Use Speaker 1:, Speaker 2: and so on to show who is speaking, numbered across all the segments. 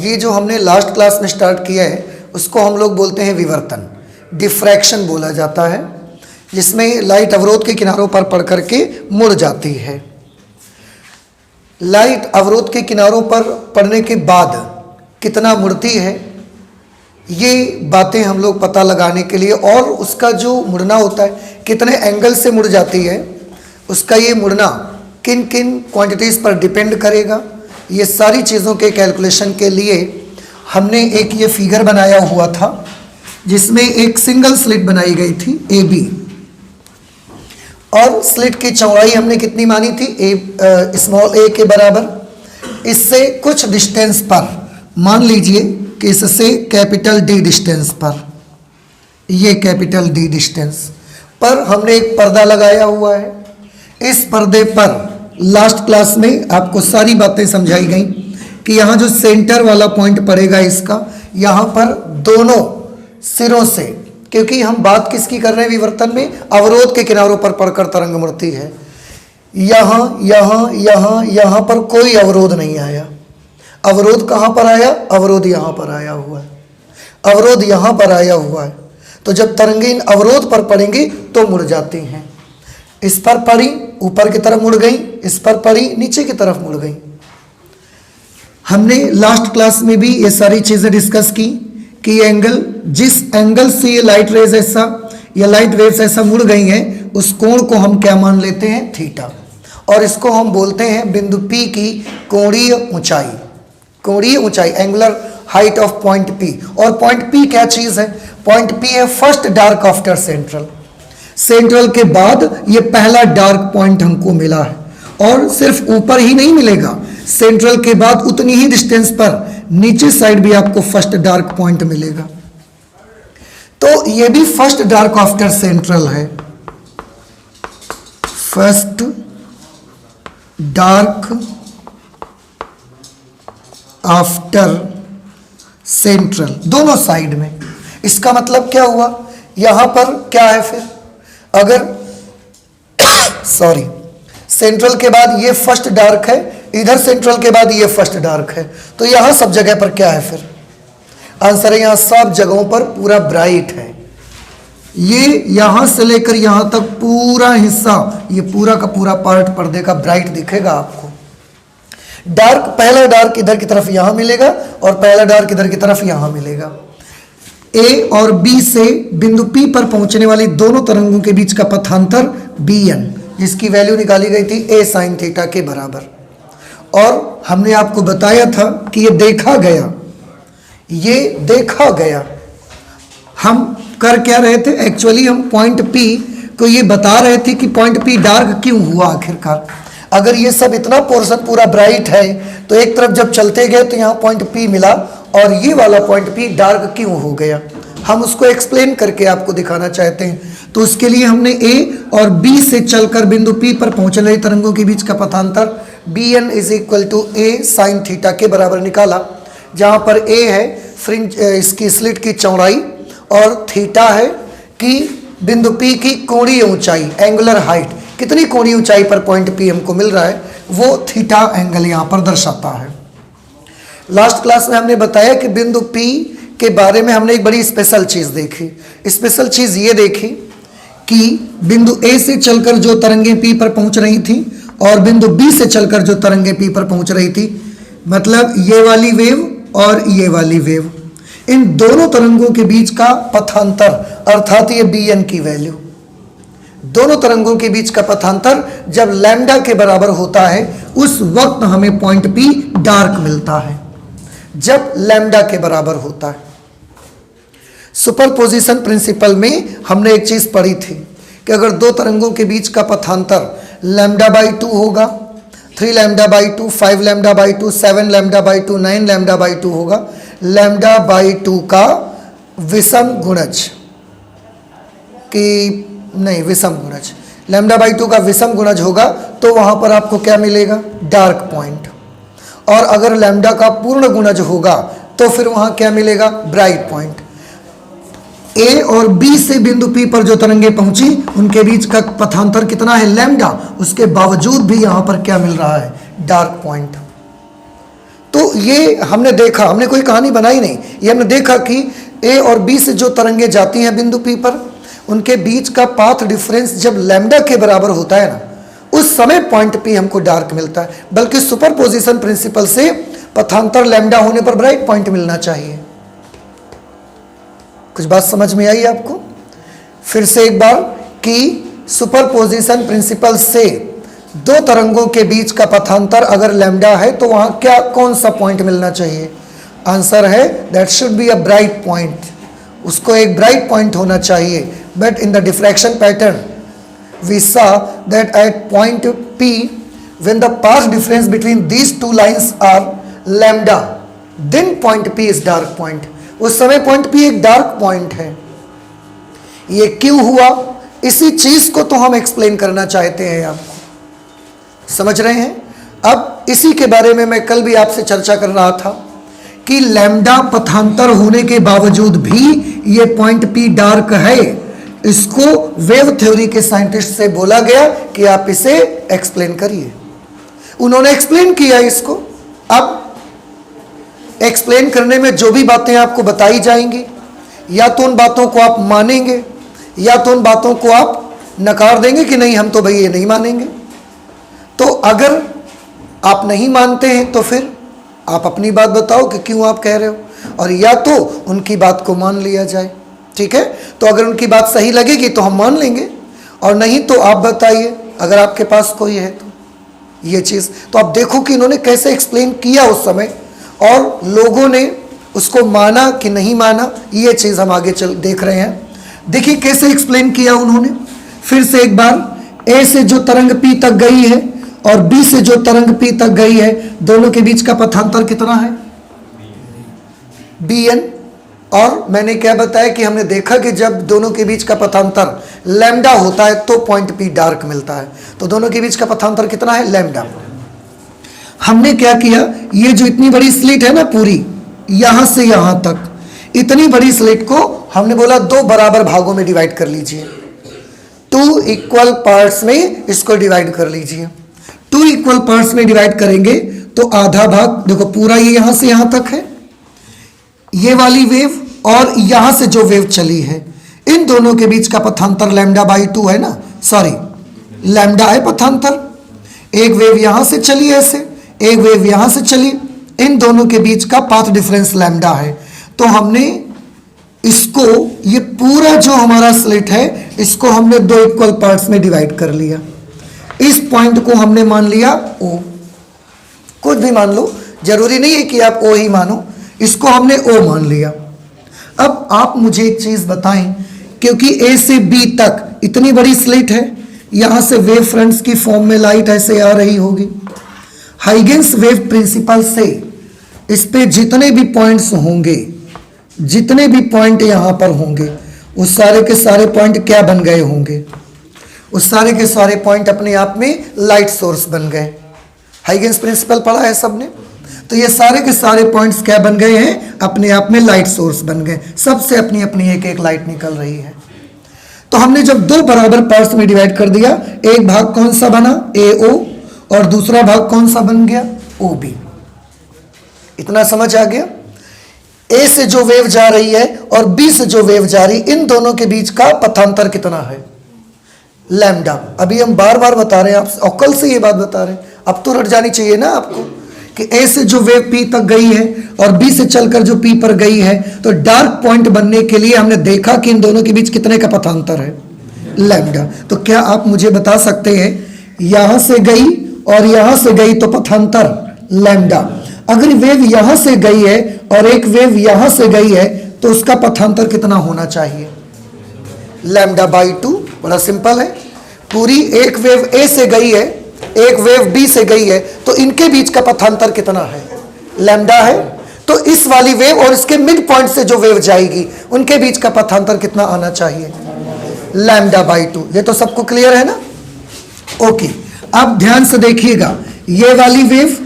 Speaker 1: ये जो हमने लास्ट क्लास में स्टार्ट किया है उसको हम लोग बोलते हैं विवर्तन, डिफ्रैक्शन बोला जाता है, जिसमें लाइट अवरोध के किनारों पर पड़ करके मुड़ जाती है। लाइट अवरोध के किनारों पर पड़ने के बाद कितना मुड़ती है, ये बातें हम लोग पता लगाने के लिए, और उसका जो मुड़ना होता है कितने एंगल से मुड़ जाती है, उसका ये मुड़ना किन किन क्वांटिटीज़ पर डिपेंड करेगा, ये सारी चीज़ों के कैलकुलेशन के लिए हमने एक ये फिगर बनाया हुआ था, जिसमें एक सिंगल स्लिट बनाई गई थी AB, और स्लिट की चौड़ाई हमने कितनी मानी थी, स्मॉल a के बराबर। इससे कुछ डिस्टेंस पर, मान लीजिए कि इससे कैपिटल D डिस्टेंस पर, ये कैपिटल D डिस्टेंस पर हमने एक पर्दा लगाया हुआ है। इस पर्दे पर लास्ट क्लास में आपको सारी बातें समझाई गई कि यहाँ जो सेंटर वाला पॉइंट पड़ेगा इसका, यहाँ पर दोनों सिरों से, क्योंकि हम बात किसकी कर रहे हैं विवर्तन में, अवरोध के किनारों पर पड़कर तरंग मुड़ती है। यहाँ यहाँ यहाँ यहाँ पर कोई अवरोध नहीं आया। अवरोध कहाँ पर आया, अवरोध यहाँ पर आया हुआ है, अवरोध यहाँ पर आया हुआ है। तो जब तरंगें इन अवरोध पर पड़ेंगी तो मुड़ जाती हैं। इस पर पड़ी ऊपर की तरफ मुड़ गई, इस पर पड़ी नीचे की तरफ मुड़ गई। हमने लास्ट क्लास में भी ये सारी चीज़ें डिस्कस की कि ये एंगल, जिस एंगल से ये लाइट रेज ऐसा या लाइट वेव्स ऐसा मुड़ गई हैं, उस कोण को हम क्या मान लेते हैं, थीटा, और इसको हम बोलते हैं बिंदु P की कोणीय ऊंचाई। कोणीय ऊंचाई, angular height of point P। और पॉइंट P क्या चीज़ है, पॉइंट P है first dark after central. Central के बाद ये पहला डार्क पॉइंट हमको मिला है, और सिर्फ ऊपर ही नहीं मिलेगा, सेंट्रल के बाद उतनी ही डिस्टेंस पर नीचे साइड भी आपको फर्स्ट डार्क पॉइंट मिलेगा। तो ये भी फर्स्ट डार्क आफ्टर सेंट्रल है, फर्स्ट डार्क आफ्टर सेंट्रल, दोनों साइड में। इसका मतलब क्या हुआ, यहां पर क्या है फिर, अगर सॉरी, सेंट्रल के बाद ये फर्स्ट डार्क है, इधर सेंट्रल के बाद ये फर्स्ट डार्क है, तो यहां सब जगह पर क्या है फिर, आंसर है यहां सब जगहों पर पूरा ब्राइट है। ये यहां से लेकर यहां तक पूरा हिस्सा, ये पूरा का पूरा पार्ट पर्दे का ब्राइट दिखेगा आपको। डार्क, पहला डार्क इधर की तरफ यहां मिलेगा और पहला डार्क इधर की तरफ यहां मिलेगा। A और B से बिंदु P पर पहुंचने वाली दोनों तरंगों के बीच का पथांतर BN, जिसकी वैल्यू निकाली गई थी A sin थीटा के बराबर। और हमने आपको बताया था कि ये देखा गया, ये देखा गया। हम कर क्या रहे थे, एक्चुअली हम पॉइंट P को ये बता रहे थे कि पॉइंट P डार्क क्यों हुआ आखिरकार। अगर ये सब इतना पोर्शन पूरा ब्राइट है तो एक तरफ जब चलते गए तो यहाँ पॉइंट P मिला, और ये वाला पॉइंट P डार्क क्यों हो गया, हम उसको एक्सप्लेन करके आपको दिखाना चाहते हैं। तो उसके लिए हमने A और B से चलकर बिंदु P पर पहुंचने वाली तरंगों के बीच का पथांतर BN is equal to A sine theta के बराबर निकाला, जहां पर A है फ्रिंज, इसकी स्लिट की चौड़ाई, और थीटा है कि बिंदु P की कोणीय ऊंचाई, एंगुलर हाइट, कितनी कोणीय ऊंचाई पर पॉइंट P हमको मिल रहा है, वो थीटा एंगल यहाँ पर दर्शाता है। लास्ट क्लास में हमने बताया कि बिंदु P के बारे में हमने एक बड़ी स्पेशल चीज़ देखी। स्पेशल चीज़ ये देखी कि बिंदु A से चलकर जो तरंगें P पर पहुंच रही थी और बिंदु B से चलकर जो तरंगें P पर पहुंच रही थी, मतलब ये वाली वेव और ये वाली वेव, इन दोनों तरंगों के बीच का पथांतर, अर्थात ये BN की वैल्यू, दोनों तरंगों के बीच का पथांतर जब लैम्डा के बराबर होता है, उस वक्त हमें पॉइंट P डार्क मिलता है, जब लैम्डा के बराबर होता है। सुपरपोजिशन प्रिंसिपल में हमने एक चीज पढ़ी थी कि अगर दो तरंगों के बीच का पथांतर लैम्डा बाई 2 होगा, 3 lambda by 2, 5 lambda by 2, 7 lambda by 2, 9 lambda by 2 होगा, लैम्डा बाई 2 का विषम गुणज, कि नहीं विषम गुणज, लैम्डा बाई 2 का विषम गुणज होगा तो वहां पर आपको क्या मिलेगा, डार्क पॉइंट। और अगर लैम्डा का पूर्ण गुणज होगा तो फिर वहां क्या मिलेगा, ब्राइट पॉइंट। A और B से बिंदु P पर जो तरंगे पहुंची उनके बीच का पथांतर कितना है, लैम्डा, उसके बावजूद भी यहां पर क्या मिल रहा है, डार्क पॉइंट। तो ये हमने देखा, हमने कोई कहानी बनाई नहीं, ये हमने देखा कि ए और बी से जो तरंगे जाती हैं बिंदु पी पर, उनके बीच का पाथ डिफरेंस जब लैम्डा के बराबर होता है ना, उस समय पॉइंट पी हमको डार्क मिलता है। बल्कि सुपरपोजिशन प्रिंसिपल से पथांतर लैम्डा होने पर ब्राइट पॉइंट मिलना चाहिए। कुछ बात समझ में आई आपको? फिर से एक बार कि सुपरपोजिशन प्रिंसिपल से दो तरंगों के बीच का पथांतर अगर लैम्डा है तो वहां क्या कौन सा पॉइंट मिलना चाहिए? आंसर है that should be a bright point, उसको एक ब्राइट पॉइंट होना चाहिए। But in the diffraction pattern we saw that at point P when the path difference between these two lines are lambda then point P is dark point। उस समय point P एक dark point है। ये क्यों हुआ, इसी चीज को तो हम एक्सप्लेन करना चाहते हैं आपको, समझ रहे हैं? अब इसी के बारे में मैं कल भी आपसे चर्चा कर रहा था कि लैम्डा पथांतर होने के बावजूद भी ये पॉइंट P डार्क है। इसको वेव थ्योरी के साइंटिस्ट से बोला गया कि आप इसे एक्सप्लेन करिए। उन्होंने एक्सप्लेन किया इसको। अब एक्सप्लेन करने में जो भी बातें आपको बताई जाएंगी, या तो उन बातों को आप मानेंगे या तो उन बातों को आप नकार देंगे कि नहीं हम तो भाई ये नहीं मानेंगे। तो अगर आप नहीं मानते हैं तो फिर आप अपनी बात बताओ कि क्यों आप कह रहे हो, और या तो उनकी बात को मान लिया जाए। ठीक है, तो अगर उनकी बात सही लगेगी तो हम मान लेंगे, और नहीं तो आप बताइए अगर आपके पास कोई है तो ये चीज़। तो आप देखो कि इन्होंने कैसे एक्सप्लेन किया उस समय, और लोगों ने उसको माना कि नहीं माना, ये चीज़ हम आगे चल देख रहे हैं। देखिए कैसे एक्सप्लेन किया उन्होंने। फिर से एक बार, ए से जो तरंग पी तक गई है और बी से जो तरंग पी तक गई है, दोनों के बीच का पथांतर कितना है? B N. और मैंने क्या बताया कि हमने देखा कि जब दोनों के बीच का पथांतर लैम्डा होता है तो पॉइंट पी डार्क मिलता है। तो दोनों के बीच का पथांतर कितना है? लैम्डा। हमने क्या किया, ये जो इतनी बड़ी स्लिट है ना पूरी, यहां से यहां तक, इतनी बड़ी स्लिट को हमने बोला दो बराबर भागों में डिवाइड कर लीजिए। 2 इक्वल पार्ट्स में इसको डिवाइड कर लीजिए। 2 इक्वल पार्ट्स में डिवाइड करेंगे तो आधा भाग, देखो पूरा ये यहां से यहां तक है, ये वाली वेव और यहां से जो वेव चली है, इन दोनों के बीच का पथांतर लैम्डा बाई 2 है ना, सॉरी लैम्डा है पथांतर। एक वेव यहां से चली ऐसे, एक वेव यहां से चली, इन दोनों के बीच का पाथ डिफरेंस लैम्डा है। तो हमने इसको, ये पूरा जो हमारा स्लिट है, इसको हमने 2 इक्वल पार्ट्स में डिवाइड कर लिया। इस पॉइंट को हमने मान लिया O, कुछ भी मान लो, जरूरी नहीं है कि आप O ही मानो, इसको हमने O मान लिया। अब आप मुझे एक चीज बताएं, क्योंकि A से B तक इतनी बड़ी स्लिट है, यहां से वेव फ्रंट्स की फॉर्म में लाइट ऐसे आ रही होगी। हाइगेंस वेव प्रिंसिपल से इस पे जितने भी पॉइंट्स होंगे, जितने भी पॉइंट यहां पर होंगे, उस सारे के सारे पॉइंट क्या बन गए होंगे? उस सारे के सारे पॉइंट अपने आप में लाइट सोर्स बन गए। हाइगेंस प्रिंसिपल पढ़ा है सबने? तो ये सारे के सारे पॉइंट्स क्या बन गए हैं? अपने आप में लाइट सोर्स बन गए। सबसे अपनी अपनी एक एक लाइट निकल रही है। तो हमने जब 2 बराबर पार्ट्स में डिवाइड कर दिया, एक भाग कौन सा बना? AO, और दूसरा भाग कौन सा बन गया? OB। इतना समझ आ गया? A से जो वेव जा रही है और B से जो वेव जा रही, इन दोनों के बीच का पथांतर कितना है? लैम्डा। अभी हम बार बार बता रहे हैं आपसे, और कल से ये बात बता रहे हैं, अब तो रट जानी चाहिए ना आपको कि A से जो वेव P तक गई है और B से चलकर जो P पर गई है, तो डार्क पॉइंट बनने के लिए हमने देखा कि इन दोनों के बीच कितने का पथांतर है? लैम्डा। तो क्या आप मुझे बता सकते हैं, यहां से गई और यहां से गई तो पथांतर लैम्डा। अगर वेव यहां से गई है और एक वेव यहां से गई है, तो उसका पथांतर कितना होना चाहिए? Lambda by 2। बड़ा सिंपल है। पूरी एक वेव A से गई है, एक वेव B से गई है, तो इनके बीच का पथांतर कितना है? लैम्डा है। तो इस वाली वेव और इसके मिड पॉइंट से जो वेव जाएगी, उनके बीच का पथांतर कितना आना चाहिए? Lambda by 2। ये तो सबको क्लियर है ना? ओके, अब ध्यान से देखिएगा, ये वाली वेव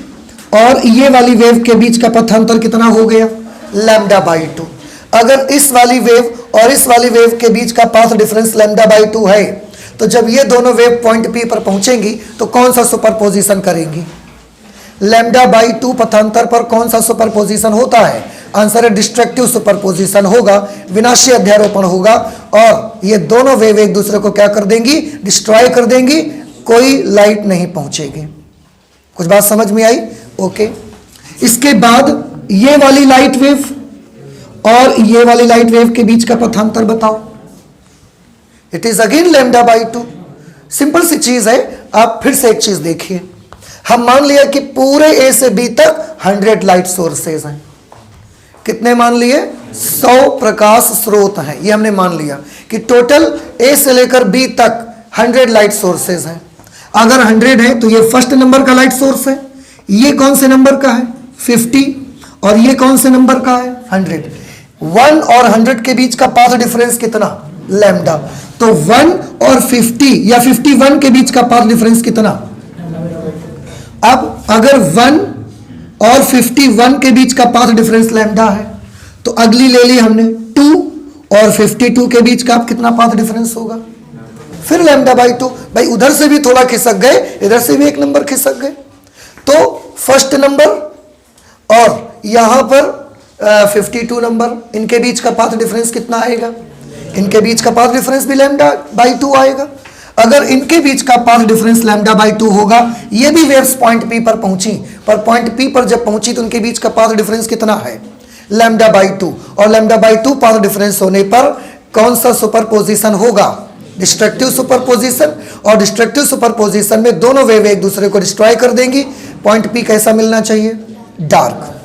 Speaker 1: और ये वाली वेव के बीच का पथांतर कितना हो गया? Lambda by 2। अगर इस वाली वेव और इस वाली वेव के बीच का पाथ डिफरेंस लैम्डा बाई 2 है, तो जब ये दोनों वेव पॉइंट P पर पहुंचेंगी तो कौन सा सुपरपोजिशन करेंगी? लैम्डा बाई 2 पथांतर पर कौन सा सुपरपोजिशन होता है? आंसर है डिस्ट्रक्टिव सुपरपोजिशन होगा, विनाशी अध्यारोपण होगा, और ये दोनों वेव एक दूसरे को क्या कर देंगी? डिस्ट्रॉय कर देंगी, कोई लाइट नहीं पहुंचेगी। कुछ बात समझ में आई? ओके। इसके बाद ये वाली लाइट वेव और ये वाली लाइट वेव के बीच का पथांतर बताओ। It is again lambda by 2। Simple सी चीज है। आप फिर से एक चीज देखिए, हम मान लिया कि पूरे ए से बी तक 100 लाइट सोर्सेज हैं। कितने मान लिए? 100 प्रकाश स्रोत हैं। ये हमने मान लिया कि टोटल ए से लेकर बी तक 100 लाइट सोर्सेज हैं। अगर 100 है तो ये फर्स्ट नंबर का लाइट सोर्स है, ये कौन से नंबर का है? 50, और ये कौन से नंबर का है? 100। 1 और 100 के बीच का पाथ डिफरेंस कितना? लैम्डा। तो 1 और 50 या 51 के बीच का पाथ डिफरेंस कितना? अब अगर 1 और 51 के बीच का पाथ डिफरेंस लैम्डा है, तो अगली ले ली हमने 2 और 52 के बीच का कितना पाथ डिफरेंस होगा? फिर लैम्डा बाई 2। भाई उधर से भी थोड़ा खिसक गए, इधर से भी एक नंबर खिसक गए, तो फर्स्ट नंबर और यहां पर 52 नंबर, इनके बीच का पाथ डिफरेंस कितना आएगा? इनके बीच का पाथ डिफरेंस भी लैम्डा बाई 2 आएगा। अगर इनके बीच का पाथ डिफरेंस लैम्डा बाई 2 होगा, ये भी वेव्स पॉइंट पी पर पहुंची, पर पॉइंट पी पर जब पहुंची तो उनके बीच का पाथ डिफरेंस कितना है? Lambda by 2। और लैम्डा बाई 2 पाथ डिफरेंस होने पर कौन सा सुपरपोजिशन होगा? Destructive superposition. और डिस्ट्रक्टिव सुपरपोजिशन में दोनों वेव एक दूसरे को डिस्ट्रॉय कर देंगी। पॉइंट पी कैसा मिलना चाहिए? डार्क।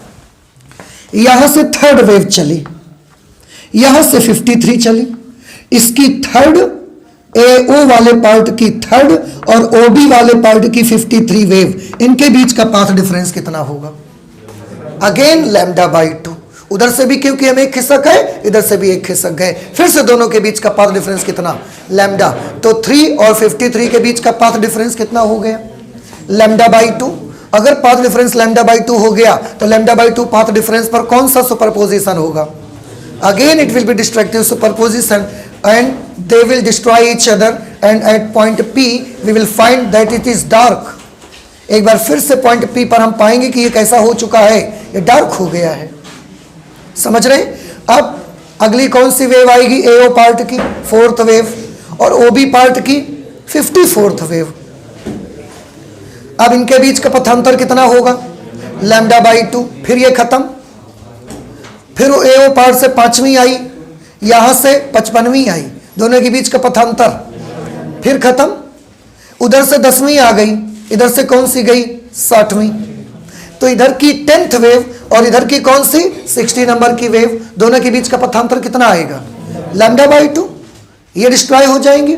Speaker 1: यहां से थर्ड वेव चली, यहां से 53 चली, इसकी थर्ड, AO वाले पार्ट की थर्ड और OB वाले पार्ट की 53 वेव, इनके बीच का पाथ डिफरेंस कितना होगा? Again lambda by 2। उधर से भी क्योंकि हम एक खिसक है, इधर से भी एक खिसक गए, फिर से दोनों के बीच का पाथ डिफरेंस कितना? लैम्डा। तो 3 और 53 के बीच का पाथ डिफरेंस कितना हो गया? Lambda by 2। अगर पाथ डिफरेंस लैम्डा बाई 2 हो गया तो लैम्डा बाई 2 पाथ डिफरेंस पर कौन सा सुपरपोजिशन होगा? Again it will be destructive superposition and they will destroy each other, and at point P we will find that it is dark. एक बार फिर से पॉइंट P पर हम पाएंगे कि ये कैसा हो चुका है? ये डार्क हो गया है। समझ रहे? अब अगली कौन सी वेव आएगी? AO पार्ट की 4th वेव और OB पार्ट की 54th वेव। अब इनके बीच का पथांतर कितना होगा? Lambda by 2। फिर ये खत्म, फिर AO पार्ट से 5वीं आई, यहां से 55वीं आई, दोनों के बीच का पथांतर फिर खत्म। उधर से 10वीं आ गई, इधर से कौन सी गई? 60वीं। तो इधर की 10th वेव और इधर की कौन सी? 60 नंबर की वेव, दोनों के बीच का पथांतर कितना आएगा? Lambda by 2। ये डिस्ट्रॉय हो जाएंगे।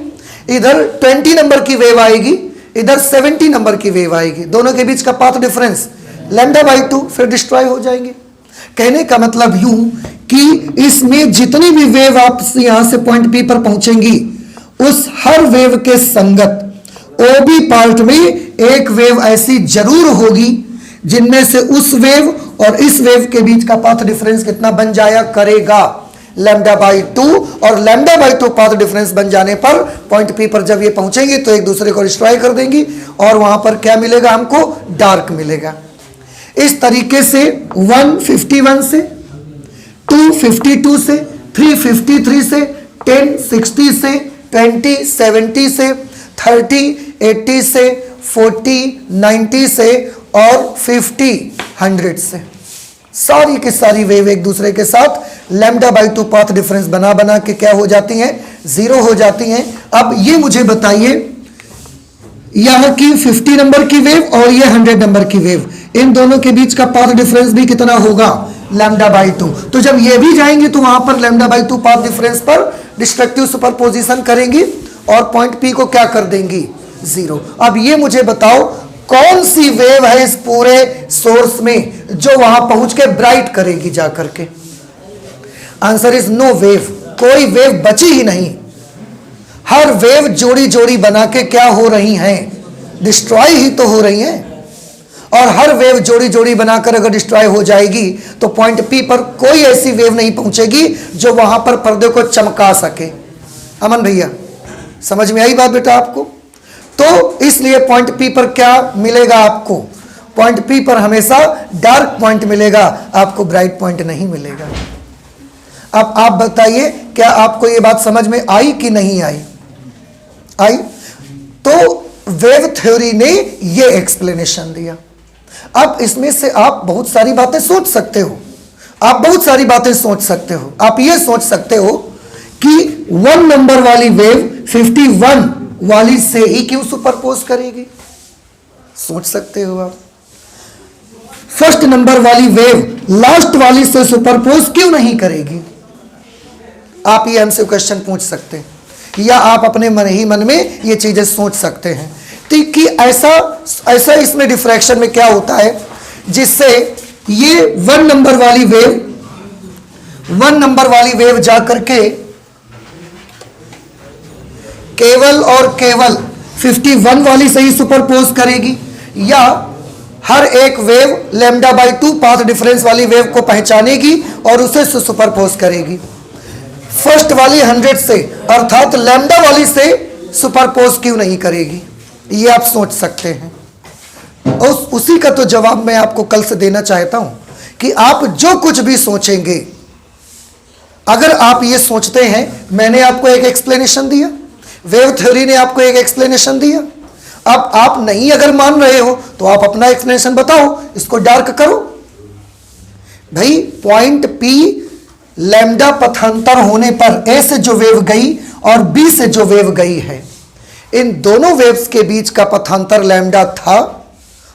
Speaker 1: इधर 20 नंबर की वेव आएगी, इधर 70 नंबर की वेव आएगी, दोनों के बीच का पाथ डिफरेंस लैम्डा बाई 2, फिर डिस्ट्रॉय हो जाएंगे। कहने का मतलब यूं कि इसमें जितनी भी वेव आप यहां से पॉइंट पी पर पहुंचेंगी, उस हर वेव के संगत OB पार्ट में एक वेव ऐसी जरूर होगी जिनमें से उस वेव और इस वेव के बीच का पाथ डिफरेंस कितना बन जाया करेगा? Lambda by 2। और लैम्डा बाई 2 पाथ डिफरेंस बन जाने पर पॉइंट पी पर जब ये पहुंचेंगी तो एक दूसरे को डिस्ट्रॉय कर देंगी, और वहां पर क्या मिलेगा हमको? डार्क मिलेगा। इस तरीके से 151 से, 252 से, 353 से, 1060 से, 2070 से, 30 80 से, 40 90 से और 50 100 से, सारी की सारी वेव एक दूसरे के साथ लैम्डा बाई 2 पाथ डिफरेंस बना बना के क्या हो जाती हैं? 0 हो जाती हैं। अब ये मुझे बताइए, यहां की 50 नंबर की वेव और ये 100 नंबर की वेव, इन दोनों के बीच का पाथ डिफरेंस भी कितना होगा? Lambda by 2। तो जब ये भी जाएंगे तो वहां पर लैम्डा बाई 2 पाथ डिफरेंस पर डिस्ट्रक्टिव सुपरपोजिशन करेंगी और पॉइंट P को क्या कर देंगी? 0। अब ये मुझे बताओ कौन सी वेव है इस पूरे सोर्स में जो वहां पहुंच के ब्राइट करेगी जाकर के? Answer is no wave. कोई वेव बची ही नहीं। हर वेव जोड़ी जोड़ी बना के क्या हो रही हैं? डिस्ट्रॉय ही तो हो रही हैं। और हर वेव जोड़ी जोड़ी बनाकर अगर डिस्ट्रॉय हो जाएगी तो पॉइंट P पर कोई ऐसी वेव नहीं पहुंचेगी जो वहां पर पर्दे को चमका सके। अमन भैया समझ में आई बात बेटा आपको? तो इसलिए पॉइंट P पर क्या मिलेगा आपको? पॉइंट पी पर हमेशा डार्क पॉइंट मिलेगा, आपको ब्राइट पॉइंट नहीं मिलेगा। अब आप बताइए, क्या आपको यह बात समझ में आई कि नहीं आई? आई। तो वेव थ्योरी ने यह एक्सप्लेनेशन दिया। अब इसमें से आप बहुत सारी बातें सोच सकते हो, आप बहुत सारी बातें सोच सकते हो। आप ये सोच सकते हो कि 1 नंबर वाली वेव 51 वाली से ही क्यों सुपरपोज करेगी? सोच सकते हो आप। फर्स्ट नंबर वाली वेव लास्ट वाली से सुपरपोज क्यों नहीं करेगी? आप ये हमसे क्वेश्चन पूछ सकते हैं, या आप अपने मन ही मन में ये चीजें सोच सकते हैं कि ऐसा इसमें डिफ्रैक्शन में क्या होता है जिससे ये 1 नंबर वाली वेव जाकर के केवल और केवल 51 वाली से ही सुपरपोज करेगी, या हर एक वेव λ/2 पाथ डिफरेंस वाली वेव को पहचानेगी और उसे सुपरपोज करेगी? फर्स्ट वाली 100 से अर्थात लैम्डा वाली से सुपरपोज क्यों नहीं करेगी? ये आप सोच सकते हैं। और उसी का तो जवाब मैं आपको कल से देना चाहता हूं कि आप जो कुछ भी सोचेंगे, अगर आप ये सोचते हैं, मैंने आपको एक एक्सप्लेनेशन दिया, वेव थ्योरी ने आपको एक एक्सप्लेनेशन दिया, अब आप नहीं अगर मान रहे हो तो आप अपना एक्सप्लेनेशन बताओ, इसको डार्क करो। भाई पॉइंट पी लैम्डा पथांतर होने पर ए से जो वेव गई और बी से जो वेव गई है, इन दोनों वेव्स के बीच का पथांतर लैम्डा था।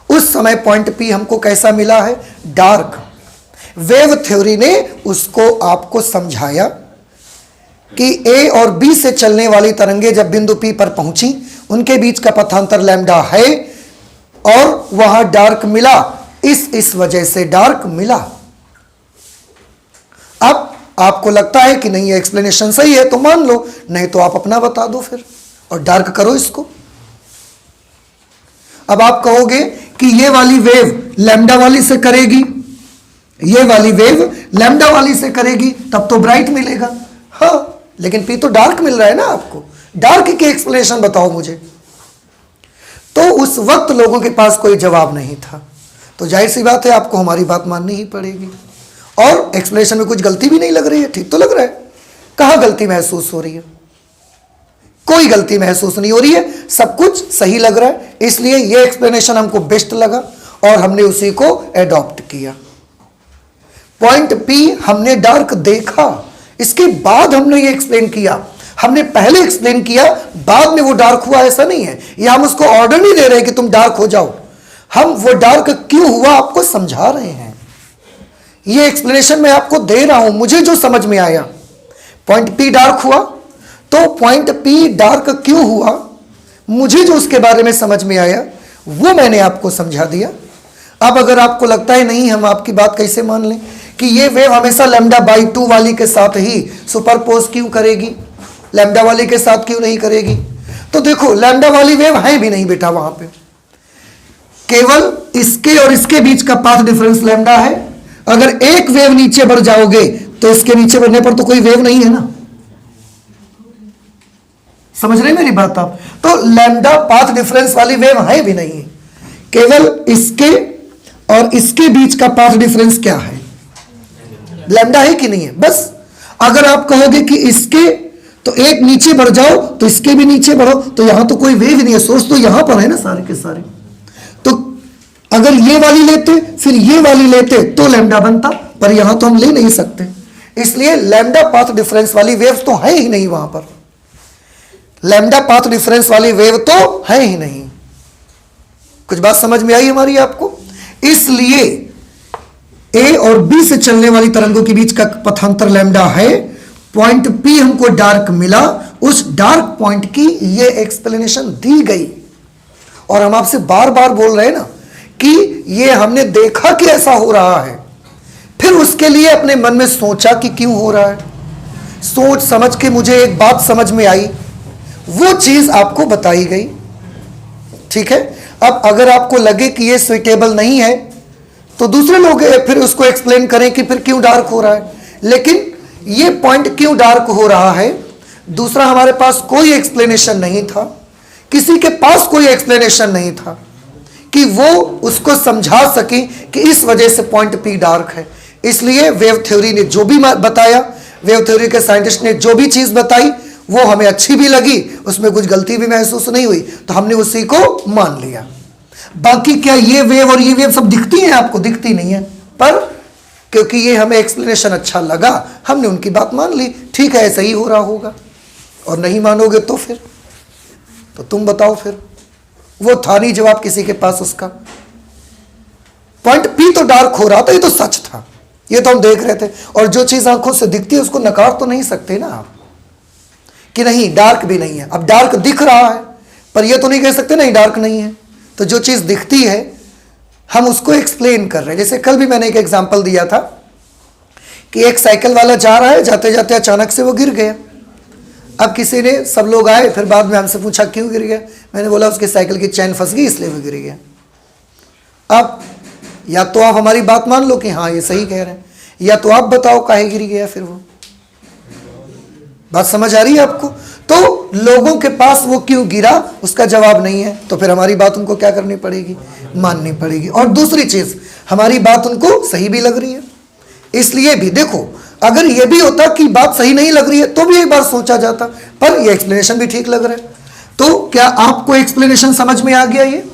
Speaker 1: उस समय पॉइंट पी हमको कैसा मिला है? डार्क। वेव थ्योरी ने उसको आपको समझाया कि ए और बी से चलने वाली तरंगे जब बिंदु पी पर पहुंची, उनके बीच का पथांतर लैम्डा है और वहां डार्क मिला, इस वजह से डार्क मिला। अब आपको लगता है कि नहीं ये एक्सप्लेनेशन सही है तो मान लो, नहीं तो आप अपना बता दो फिर और डार्क करो इसको। अब आप कहोगे कि ये वाली वेव लैम्डा वाली से करेगी, ये वाली वेव लैम्डा वाली से करेगी, तब तो ब्राइट मिलेगा। हाँ, लेकिन पी तो डार्क मिल रहा है ना आपको, डार्क की एक्सप्लेनेशन बताओ मुझे। तो उस वक्त लोगों के पास कोई जवाब नहीं था, तो जाहिर सी बात है आपको हमारी बात माननी ही पड़ेगी। और एक्सप्लेनेशन में कुछ गलती भी नहीं लग रही है, ठीक तो लग रहा है। कहां गलती महसूस हो रही है? कोई गलती महसूस नहीं हो रही है, सब कुछ सही लग रहा है। इसलिए यह एक्सप्लेनेशन हमको बेस्ट लगा और हमने उसी को एडॉप्ट किया। पॉइंट पी हमने डार्क देखा, इसके बाद हमने ये एक्सप्लेन किया। हमने पहले एक्सप्लेन किया, बाद में वो डार्क हुआ, ऐसा नहीं है। या हम उसको ऑर्डर नहीं दे रहे कि तुम डार्क हो जाओ, हम वो डार्क क्यों हुआ आपको समझा रहे हैं। ये एक्सप्लेनेशन मैं आपको दे रहा हूं, मुझे जो समझ में आया। पॉइंट पी डार्क हुआ, तो पॉइंट पी डार्क क्यों हुआ, मुझे जो उसके बारे में समझ में आया वो मैंने आपको समझा दिया। अब अगर आपको लगता है नहीं, हम आपकी बात कैसे मान लें कि ये वेव हमेशा λ/2 वाली के साथ ही सुपरपोज क्यों करेगी, लैम्डा वाली के साथ क्यों नहीं करेगी? तो देखो, लैम्डा वाली वेव है भी नहीं बेटा, वहां पे केवल इसके और इसके बीच का पाथ डिफरेंस लैम्डा है। अगर एक वेव नीचे बढ़ जाओगे तो इसके नीचे बढ़ने पर तो कोई वेव नहीं है ना, समझ रहे मेरी बात आप? तो लैम्डा पाथ डिफरेंस वाली वेव है भी नहीं है, केवल इसके और इसके बीच का पाथ डिफरेंस क्या है? लैम्डा है कि नहीं है? बस अगर आप कहोगे कि इसके तो एक नीचे बढ़ जाओ तो इसके भी नीचे बढ़ो, तो यहां तो कोई वेव नहीं है, सोर्स तो यहां पर है ना सारे के सारे। तो अगर ये वाली लेते फिर ये वाली लेते तो लैम्डा बनता, पर यहां तो हम ले नहीं सकते, इसलिए लैम्डा पाथ डिफरेंस वाली वेव तो है ही नहीं वहां पर। लैम्डा पाथ डिफरेंस वाली वेव तो है ही नहीं। कुछ बात समझ में आई हमारी आपको? इसलिए ए और बी से चलने वाली तरंगों के बीच का पथांतर लैम्डा है। पॉइंट पी हमको डार्क मिला, उस डार्क पॉइंट की ये एक्सप्लेनेशन दी गई। और हम आपसे बार बार बोल रहे हैं ना कि ये हमने देखा कि ऐसा हो रहा है, फिर उसके लिए अपने मन में सोचा कि क्यों हो रहा है। सोच समझ के मुझे एक बात समझ में आई, वो चीज आपको बताई गई। ठीक है, अब अगर आपको लगे कि ये सुइटेबल नहीं है तो दूसरे लोग फिर उसको एक्सप्लेन करें कि फिर क्यों डार्क हो रहा है। लेकिन ये पॉइंट क्यों डार्क हो रहा है, दूसरा हमारे पास कोई एक्सप्लेनेशन नहीं था, किसी के पास कोई एक्सप्लेनेशन नहीं था। कि वो उसको समझा सके कि इस वजह से पॉइंट पी डार्क है। इसलिए वेव थ्योरी ने जो भी बताया, वेव थ्योरी के साइंटिस्ट ने जो भी चीज बताई वो हमें अच्छी भी लगी, उसमें कुछ गलती भी महसूस नहीं हुई, तो हमने उसी को मान लिया। बाकी क्या ये वेव और ये वेव सब दिखती हैं आपको? दिखती नहीं है, पर क्योंकि ये हमें एक्सप्लेनेशन अच्छा लगा हमने उनकी बात मान ली। ठीक है, ऐसा ही हो रहा होगा। और नहीं मानोगे तो फिर तो तुम बताओ, फिर वो था नहीं जवाब किसी के पास उसका। पॉइंट पी तो डार्क हो रहा था, ये तो सच था, ये तो हम देख रहे थे। और जो चीज आंखों से दिखती है उसको नकार तो नहीं सकते ना आप कि नहीं डार्क भी नहीं है। अब डार्क दिख रहा है पर ये तो नहीं कह सकते नहीं डार्क नहीं है। तो जो चीज दिखती है हम उसको एक्सप्लेन कर रहे हैं। जैसे कल भी मैंने एक एग्जांपल दिया था कि एक साइकिल वाला जा रहा है, जाते जाते अचानक से वो गिर गया। अब किसी ने, सब लोग आए, फिर बाद में हमसे पूछा क्यों गिर गया। मैंने बोला उसकी साइकिल की चैन फंस गई इसलिए वो गिर गया। अब या तो आप हमारी बात मान लो कि हाँ ये सही कह रहे हैं, या तो आप बताओ काहे गिर गया। फिर वो बात समझ आ रही है आपको? तो लोगों के पास वो क्यों गिरा उसका जवाब नहीं है, तो फिर हमारी बात उनको क्या करनी पड़ेगी? माननी पड़ेगी। और दूसरी चीज, हमारी बात उनको सही भी लग रही है। इसलिए भी देखो, अगर ये भी होता कि बात सही नहीं लग रही है तो भी एक बार सोचा जाता, पर ये एक्सप्लेनेशन भी ठीक लग रहा है। तो क्या आपको एक्सप्लेनेशन समझ में आ गया? ये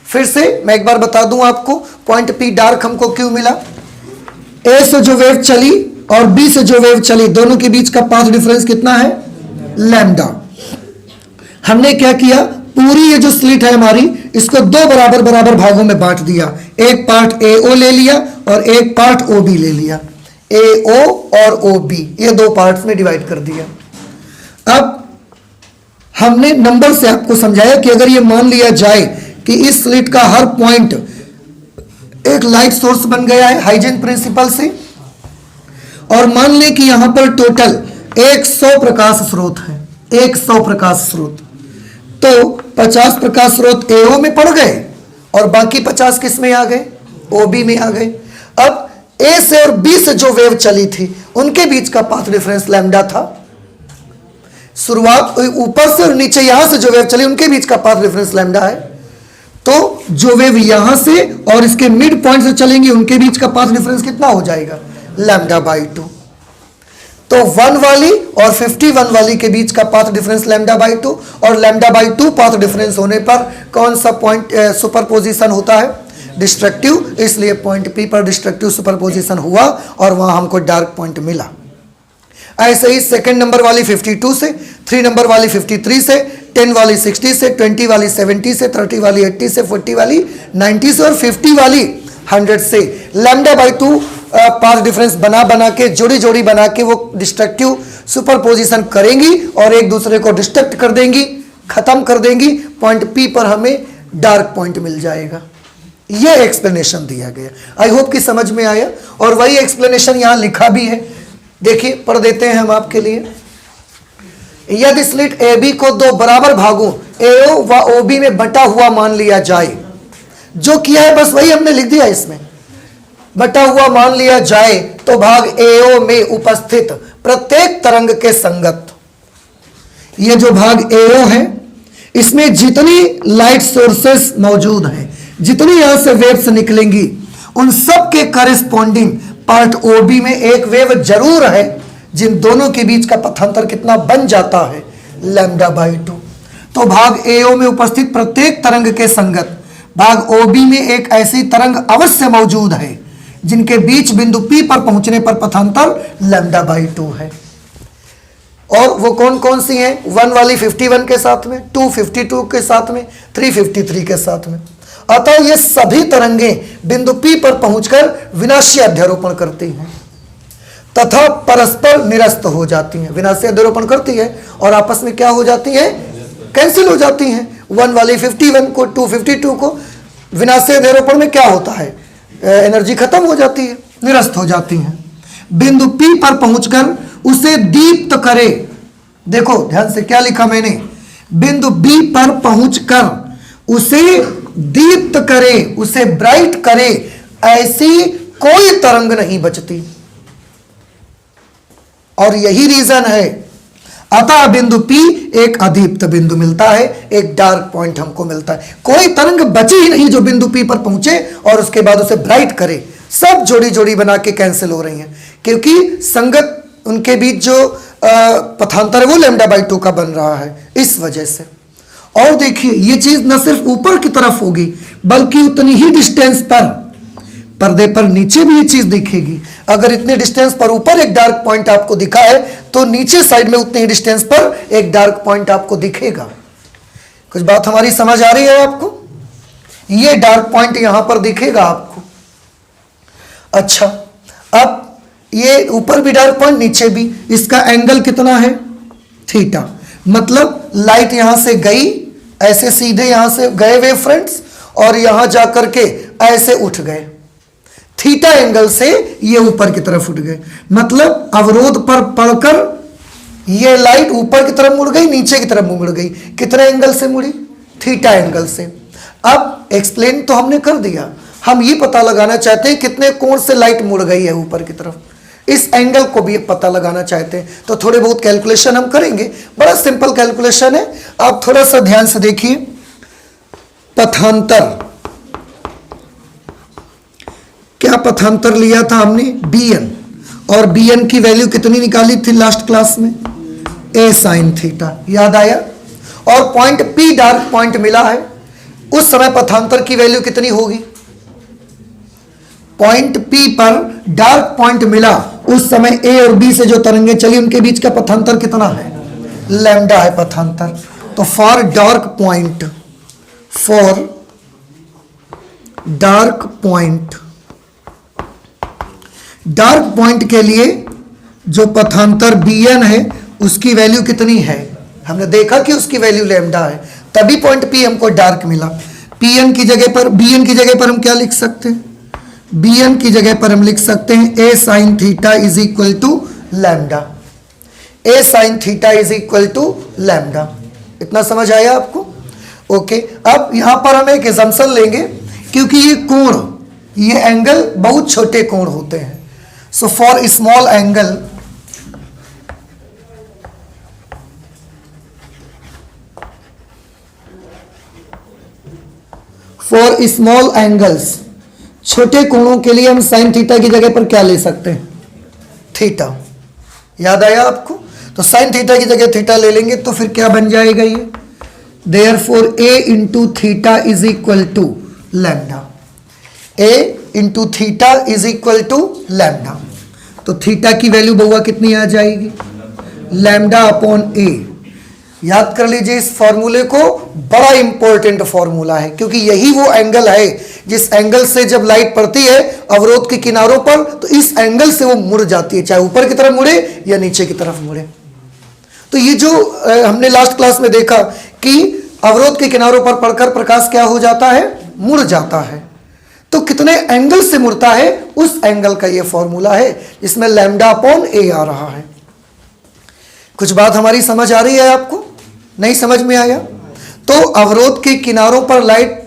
Speaker 1: फिर से मैं एक बार बता दूं आपको, पॉइंट पी डार्क हमको क्यों मिला। ए से जो वेव चली और बी से जो वेव चली, दोनों के बीच का पाथ डिफरेंस कितना है? लैम्डा। हमने क्या किया, पूरी ये जो स्लिट है हमारी, इसको दो बराबर बराबर भागों में बांट दिया। एक पार्ट ए ओ ले लिया और एक पार्ट ओ बी ले लिया। ए ओ और ओ बी, ये दो पार्ट्स में डिवाइड कर दिया। अब हमने नंबर से आपको समझाया कि अगर ये मान लिया जाए कि इस स्लिट का हर पॉइंट एक लाइट सोर्स बन गया है हाइजेन प्रिंसिपल से, और मान लें कि यहां पर टोटल 100 प्रकाश स्रोत है, 100 प्रकाश स्रोत, तो 50 प्रकाश स्रोत एओ में पड़ गए और बाकी 50 किस में आ गए? ओबी में आ गए। अब ए से और बी से जो वेव चली थी उनके बीच का पाथ डिफरेंस लैम्डा था। शुरुआत ऊपर से और नीचे यहां से जो वेव चली उनके बीच का पाथ डिफरेंस लैम्डा है। तो जो वेव यहां से और इसके मिड पॉइंट से चलेंगी उनके बीच का पाथ डिफरेंस कितना हो जाएगा? Lambda by 2। तो 1 वाली और 51 वाली के बीच का पाथ डिफरेंस लैम्डा बाई 2, और लैम्डा बाई 2 पाथ डिफरेंस होने पर कौन सा पॉइंट सुपरपोजिशन होता है? डिस्ट्रक्टिव। इसलिए पॉइंट पी पर डिस्ट्रक्टिव सुपरपोजिशन हुआ और वहां हमको डार्क पॉइंट मिला। ऐसे ही सेकंड नंबर वाली 52 से, 3 नंबर वाली 53 से, 10 वाली 60 से, 20 वाली 70 से, 30 वाली 80 से, 40 वाली 90 से और 50 वाली 100 से लैम्डा बाई 2 पाथ डिफरेंस बना के जोड़ी जोड़ी बना के वो डिस्ट्रक्टिव सुपरपोजिशन करेंगी और एक दूसरे को डिस्ट्रक्ट कर देंगी, खत्म कर देंगी। पॉइंट पी पर हमें डार्क पॉइंट मिल जाएगा। ये एक्सप्लेनेशन दिया गया। आई होप कि समझ में आया। और वही एक्सप्लेनेशन यहां लिखा भी है, देखिए पढ़ देते हैं हम आपके लिए। यदि स्लिट ए बी को दो बराबर भागों एओ व ओबी में बटा हुआ मान लिया जाए, जो किया है बस वही हमने लिख दिया इसमें, बटा हुआ मान लिया जाए, तो भाग एओ में उपस्थित प्रत्येक तरंग के संगत, ये जो भाग एओ है इसमें जितनी लाइट सोर्सेस मौजूद हैं, जितनी यहां से वेव्स निकलेंगी, उन सब के करेस्पॉन्डिंग पार्ट ओबी में एक वेव जरूर है, जिन दोनों के बीच का पथांतर कितना बन जाता है? Lambda by 2। तो भाग एओ में उपस्थित प्रत्येक तरंग के संगत भाग ओबी में एक ऐसी तरंग अवश्य मौजूद है जिनके बीच बिंदु पी पर पहुंचने पर पथांतर लैम्डा बाई 2 है। और वो कौन कौन सी हैं? 1 वाली 51 के साथ में, 252 के साथ में, 353 के साथ में। अतः ये सभी तरंगें बिंदु पी पर पहुंचकर विनाशी अध्यारोपण करती हैं तथा परस्पर निरस्त हो जाती हैं। विनाशी अध्यारोपण करती है और आपस में क्या हो जाती है? कैंसिल हो जाती हैं। 1 वाली 51 को 252 को विनाशी अध्यारोपण में क्या होता है? एनर्जी खत्म हो जाती है, निरस्त हो जाती हैं। बिंदु पी पर पहुंचकर उसे दीप्त करे, देखो ध्यान से क्या लिखा मैंने, बिंदु बी पर पहुंचकर उसे दीप्त करे, उसे ब्राइट करे, ऐसी कोई तरंग नहीं बचती। और यही रीजन है, अतः बिंदु P एक अदीप्त बिंदु मिलता है, एक डार्क पॉइंट हमको मिलता है। कोई तरंग बची ही नहीं जो बिंदु P पर पहुंचे और उसके बाद उसे ब्राइट करे। सब जोड़ी जोड़ी बना के कैंसिल हो रही हैं, क्योंकि संगत उनके बीच जो पथांतर है वो λ/2 का बन रहा है, इस वजह से। और देखिए ये चीज न सिर्फ ऊपर की तरफ होगी बल्कि उतनी ही डिस्टेंस पर पर्दे पर नीचे भी ये चीज दिखेगी। अगर इतने डिस्टेंस पर ऊपर एक डार्क पॉइंट आपको दिखा है तो नीचे साइड में उतने ही डिस्टेंस पर एक डार्क पॉइंट आपको दिखेगा। कुछ बात हमारी समझ आ रही है आपको? ये डार्क पॉइंट यहां पर दिखेगा आपको। अच्छा, अब ये ऊपर भी डार्क पॉइंट नीचे भी, इसका एंगल कितना है? थीटा। मतलब लाइट यहां से गई, ऐसे सीधे यहां से गए वे फ्रेंड्स, और यहां जाकर के ऐसे उठ गए, थीटा एंगल से ये ऊपर की तरफ उठ गए। मतलब अवरोध पर पड़कर ये लाइट ऊपर की तरफ मुड़ गई, नीचे की तरफ मुड़ गई। कितने एंगल से मुड़ी? थीटा एंगल से। अब एक्सप्लेन तो हमने कर दिया, हम ये पता लगाना चाहते हैं कितने कोण से लाइट मुड़ गई है ऊपर की तरफ। इस एंगल को भी पता लगाना चाहते हैं तो थोड़े बहुत कैलकुलेशन हम करेंगे। बड़ा सिंपल कैलकुलेशन है, आप थोड़ा सा ध्यान से देखिए। पथांतर, क्या पथांतर लिया था हमने? bn, और bn की वैल्यू कितनी निकाली थी लास्ट क्लास में? a sin थीटा, याद आया? और पॉइंट P डार्क पॉइंट मिला है, उस समय पथांतर की वैल्यू कितनी होगी? पॉइंट P पर डार्क पॉइंट मिला, उस समय A और B से जो तरंगें चली उनके बीच का पथांतर कितना है? लैम्डा है पथांतर। तो for dark point, dark point के लिए जो पथांतर bn है उसकी वैल्यू कितनी है? हमने देखा कि उसकी वैल्यू लैम्डा है, तभी पॉइंट P हमको डार्क मिला। bn की जगह पर हम क्या लिख सकते हैं? bn की जगह पर हम लिख सकते हैं a sin theta is equal to lambda. a sin theta is equal to lambda. इतना समझ आया आपको? ओके। अब यहां पर हम एक assumption लेंगे, क्योंकि ये कोण, ये एंगल बहुत छोटे कोण होते हैं। So for small angle, for small angles, छोटे कोणों के लिए हम साइन थीटा की जगह पर क्या ले सकते हैं? थीटा। याद आया आपको? तो साइन थीटा की जगह थीटा ले लेंगे तो फिर क्या बन जाएगा ये? Therefore a into theta is equal to lambda. a into theta is equal to lambda. तो थीटा की वैल्यू बहुआ कितनी आ जाएगी? Lambda upon a। याद कर लीजिए इस फॉर्मूले को, बड़ा इंपॉर्टेंट फॉर्मूला है, क्योंकि यही वो एंगल है जिस एंगल से जब लाइट पड़ती है अवरोध के किनारों पर तो इस एंगल से वो मुड़ जाती है, चाहे ऊपर की तरफ मुड़े या नीचे की तरफ मुड़े। तो ये जो हमने लास्ट क्लास में देखा कि अवरोध के किनारों पर पड़कर प्रकाश क्या हो जाता है? मुड़ जाता है। तो कितने एंगल से मुड़ता है उस एंगल का ये फॉर्मूला है, जिसमें लैम्डा अपॉन a आ रहा है। कुछ बात हमारी समझ आ रही है आपको? नहीं समझ में आया? तो अवरोध के किनारों पर लाइट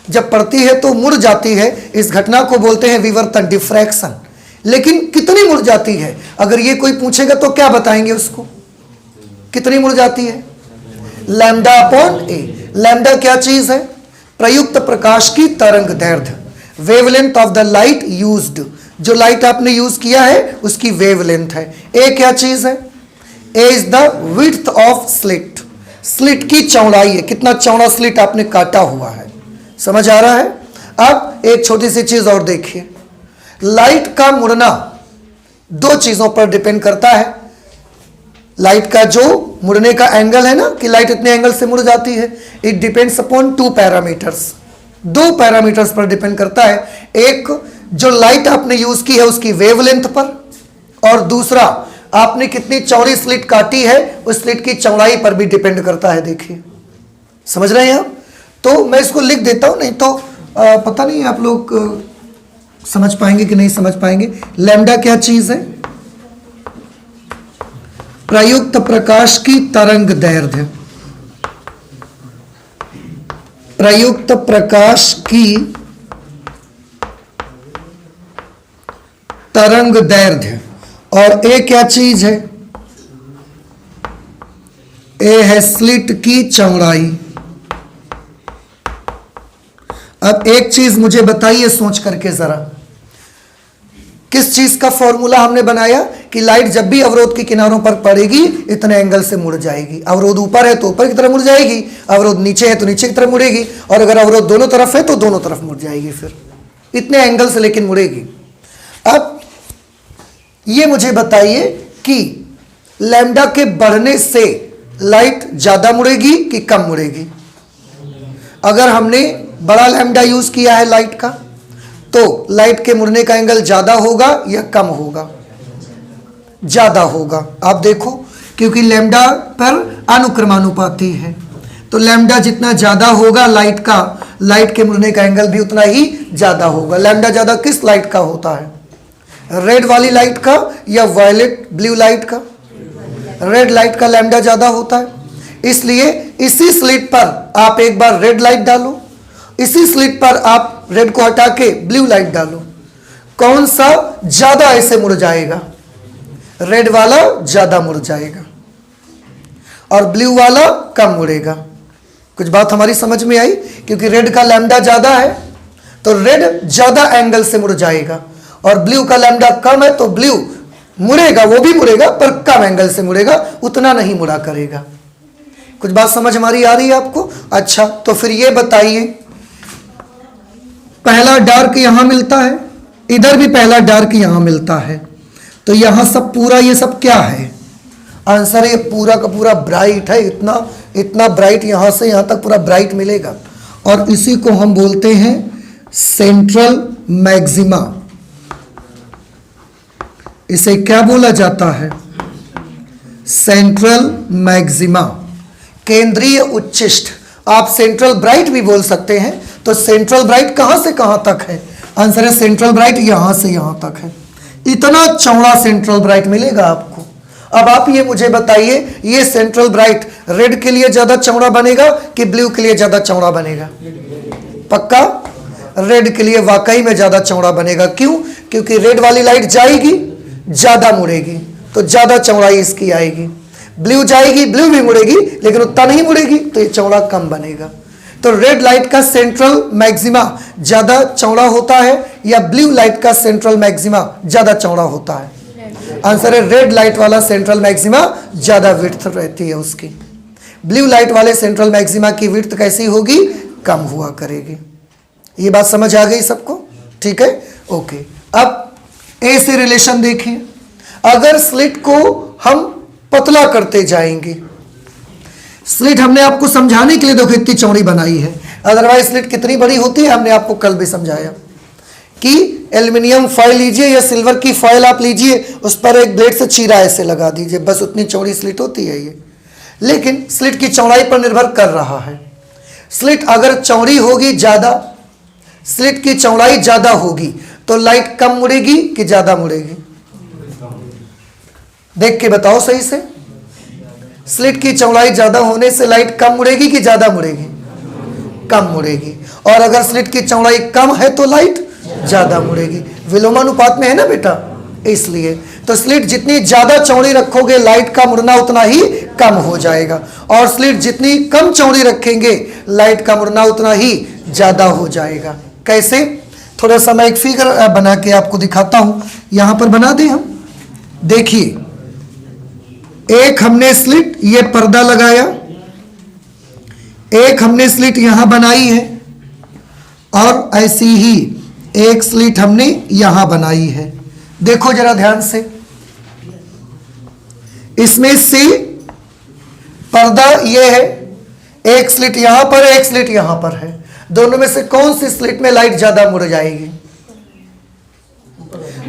Speaker 1: जब पड़ती है तो मुड़ जाती है, इस घटना को बोलते हैं विवर्तन, डिफ्रैक्शन। लेकिन कितनी मुड़ जाती है? अगर ये कोई पूछेगा तो क्या बताएंगे उसको? कितनी मुड़ जाती है? Lambda upon a। लैम्डा क्या चीज है? प्रयुक्त प्रकाश की तरंग दैर्ध्य, wavelength of the light used. जो लाइट आपने यूज किया है उसकी वेवलेंथ है। a क्या चीज है? a is the width of slit. Slit की चौड़ाई है, कितना चौड़ा स्लिट आपने काटा हुआ है। समझ आ रहा है? अब एक छोटी सी चीज और देखिए, लाइट का मुड़ना दो चीजों पर डिपेंड करता है। लाइट का जो मुड़ने का एंगल है ना, कि लाइट इतने एंगल से मुड़ जाती है, it depends upon two parameters. दो पैरामीटर्स पर डिपेंड करता है, एक जो लाइट आपने यूज की है उसकी वेवलेंथ पर, और दूसरा आपने कितनी चौड़ी स्लिट काटी है उस स्लिट की चौड़ाई पर भी डिपेंड करता है। देखिए, समझ रहे हैं आप? तो मैं इसको लिख देता हूं, नहीं तो पता नहीं आप लोग समझ पाएंगे कि नहीं समझ पाएंगे। लैम्डा क्या चीज है? प्रयुक्त प्रकाश की तरंग दैर्ध्य। प्रयुक्त प्रकाश की तरंग दैर्ध्य। और ए क्या चीज है? ए है स्लिट की चौड़ाई। अब एक चीज मुझे बताइए सोच करके जरा, किस चीज का फॉर्मूला हमने बनाया कि लाइट जब भी अवरोध के किनारों पर पड़ेगी इतने एंगल से मुड़ जाएगी। अवरोध ऊपर है तो ऊपर की तरफ मुड़ जाएगी, अवरोध नीचे है तो नीचे की तरफ मुड़ेगी, और अगर अवरोध दोनों तरफ है तो दोनों तरफ मुड़ जाएगी, फिर इतने एंगल से लेकिन मुड़ेगी। अब ये मुझे बताइए कि लैम्डा के बढ़ने से लाइट ज्यादा मुड़ेगी कि कम मुड़ेगी? अगर हमने बड़ा लैम्डा यूज किया है लाइट का, तो लाइट के मुड़ने का एंगल ज्यादा होगा या कम होगा? ज्यादा होगा। आप देखो, क्योंकि लैम्डा पर अनुक्रमानुपाती है, तो लैम्डा जितना ज्यादा होगा लाइट का, लाइट के मुड़ने का एंगल भी उतना ही ज्यादा होगा। लैम्डा ज्यादा किस लाइट का होता है? रेड वाली लाइट का या वायलेट ब्लू लाइट का? रेड लाइट का लैम्डा ज्यादा होता है। इसलिए इसी स्लिट पर आप एक बार रेड लाइट डालो, इसी स्लिट पर आप रेड को हटा के ब्लू लाइट डालो, कौन सा ज्यादा ऐसे मुड़ जाएगा? रेड वाला ज्यादा मुड़ जाएगा और ब्लू वाला कम मुड़ेगा। कुछ बात हमारी समझ में आई? क्योंकि रेड का लैम्डा ज्यादा है तो रेड ज्यादा एंगल से मुड़ जाएगा, और ब्लू का लैम्डा कम है तो ब्लू मुड़ेगा, वो भी मुड़ेगा पर कम एंगल से मुड़ेगा, उतना नहीं मुड़ा करेगा। कुछ बात समझ हमारी आ रही है आपको? अच्छा, तो फिर ये बताइए, पहला डार्क यहां मिलता है, इधर भी पहला डार्क यहां मिलता है, तो यहां सब पूरा ये सब क्या है? आंसर है ये पूरा का पूरा ब्राइट है। इतना इतना ब्राइट, यहां से यहां तक पूरा ब्राइट मिलेगा, और इसी को हम बोलते हैं सेंट्रल मैक्सिमा। इसे क्या बोला जाता है? सेंट्रल मैक्सिमा, केंद्रीय उच्चिष्ट। आप सेंट्रल ब्राइट भी बोल सकते हैं। तो सेंट्रल ब्राइट कहां से कहां तक है? आंसर है सेंट्रल ब्राइट यहां से यहां तक है। इतना चौड़ा सेंट्रल ब्राइट मिलेगा आपको। अब आप ये मुझे बताइए, ये सेंट्रल ब्राइट रेड के लिए ज्यादा चौड़ा बनेगा कि ब्लू के लिए ज्यादा चौड़ा बनेगा? पक्का रेड के लिए वाकई में ज्यादा चौड़ा बनेगा। क्यों? क्योंकि रेड वाली लाइट जाएगी, ज्यादा मुड़ेगी, तो ज्यादा चौड़ाई इसकी आएगी। ब्लू जाएगी, ब्लू भी मुड़ेगी, लेकिन उतना नहीं मुड़ेगी, तो ये चौड़ा कम बनेगा। तो रेड लाइट का सेंट्रल मैक्सिमा ज्यादा चौड़ा होता है या ब्लू लाइट का सेंट्रल मैक्सिमा ज्यादा चौड़ा होता है? आंसर है रेड लाइट वाला सेंट्रल मैक्सिमा ज्यादा विड्थ रहती है उसकी। ब्लू लाइट वाले सेंट्रल मैक्सिमा की विड्थ कैसी होगी? कम हुआ करेगी। ये बात समझ आ गई सबको? ठीक है, ओके। अब ए से रिलेशन देखिए, अगर स्लिट को हम पतला करते जाएंगे, स्लिट हमने आपको समझाने के लिए देखो इतनी चौड़ी बनाई है, अदरवाइज स्लिट कितनी बड़ी होती है हमने आपको कल भी समझाया कि एल्युमिनियम फॉयल लीजिए या सिल्वर की फॉयल आप लीजिए, उस पर एक ब्लेड से चीरा ऐसे लगा दीजिए, बस उतनी चौड़ी स्लिट होती है ये। लेकिन स्लिट की चौड़ाई पर निर्भर कर रहा है। स्लिट अगर चौड़ी होगी ज्यादा, स्लिट की चौड़ाई ज्यादा होगी तो लाइट कम मुड़ेगी कि ज्यादा मुड़ेगी? देख के बताओ सही से। स्लिट की चौड़ाई ज्यादा होने से लाइट कम मुड़ेगी कि ज्यादा मुड़ेगी? कम मुड़ेगी। और अगर स्लिट की चौड़ाई कम है तो लाइट ज्यादा मुड़ेगी। विलोमानुपात में है ना बेटा, इसलिए। तो स्लिट जितनी ज्यादा चौड़ी रखोगे लाइट का मुड़ना उतना ही कम हो जाएगा, और स्लिट जितनी कम चौड़ी रखेंगे लाइट का मुड़ना उतना ही ज्यादा हो जाएगा। कैसे? थोड़ा सा मैं एक फिगर बना के आपको दिखाता हूं, यहां पर बना दें हम। देखिए, एक हमने स्लिट ये पर्दा लगाया, एक हमने स्लिट यहां बनाई है, और ऐसी ही एक स्लिट हमने यहां बनाई है। देखो जरा ध्यान से, इसमें से पर्दा ये है, एक स्लिट यहां पर है, एक स्लिट यहां पर है। दोनों में से कौन सी स्लिट में लाइट ज्यादा मुड़ जाएगी?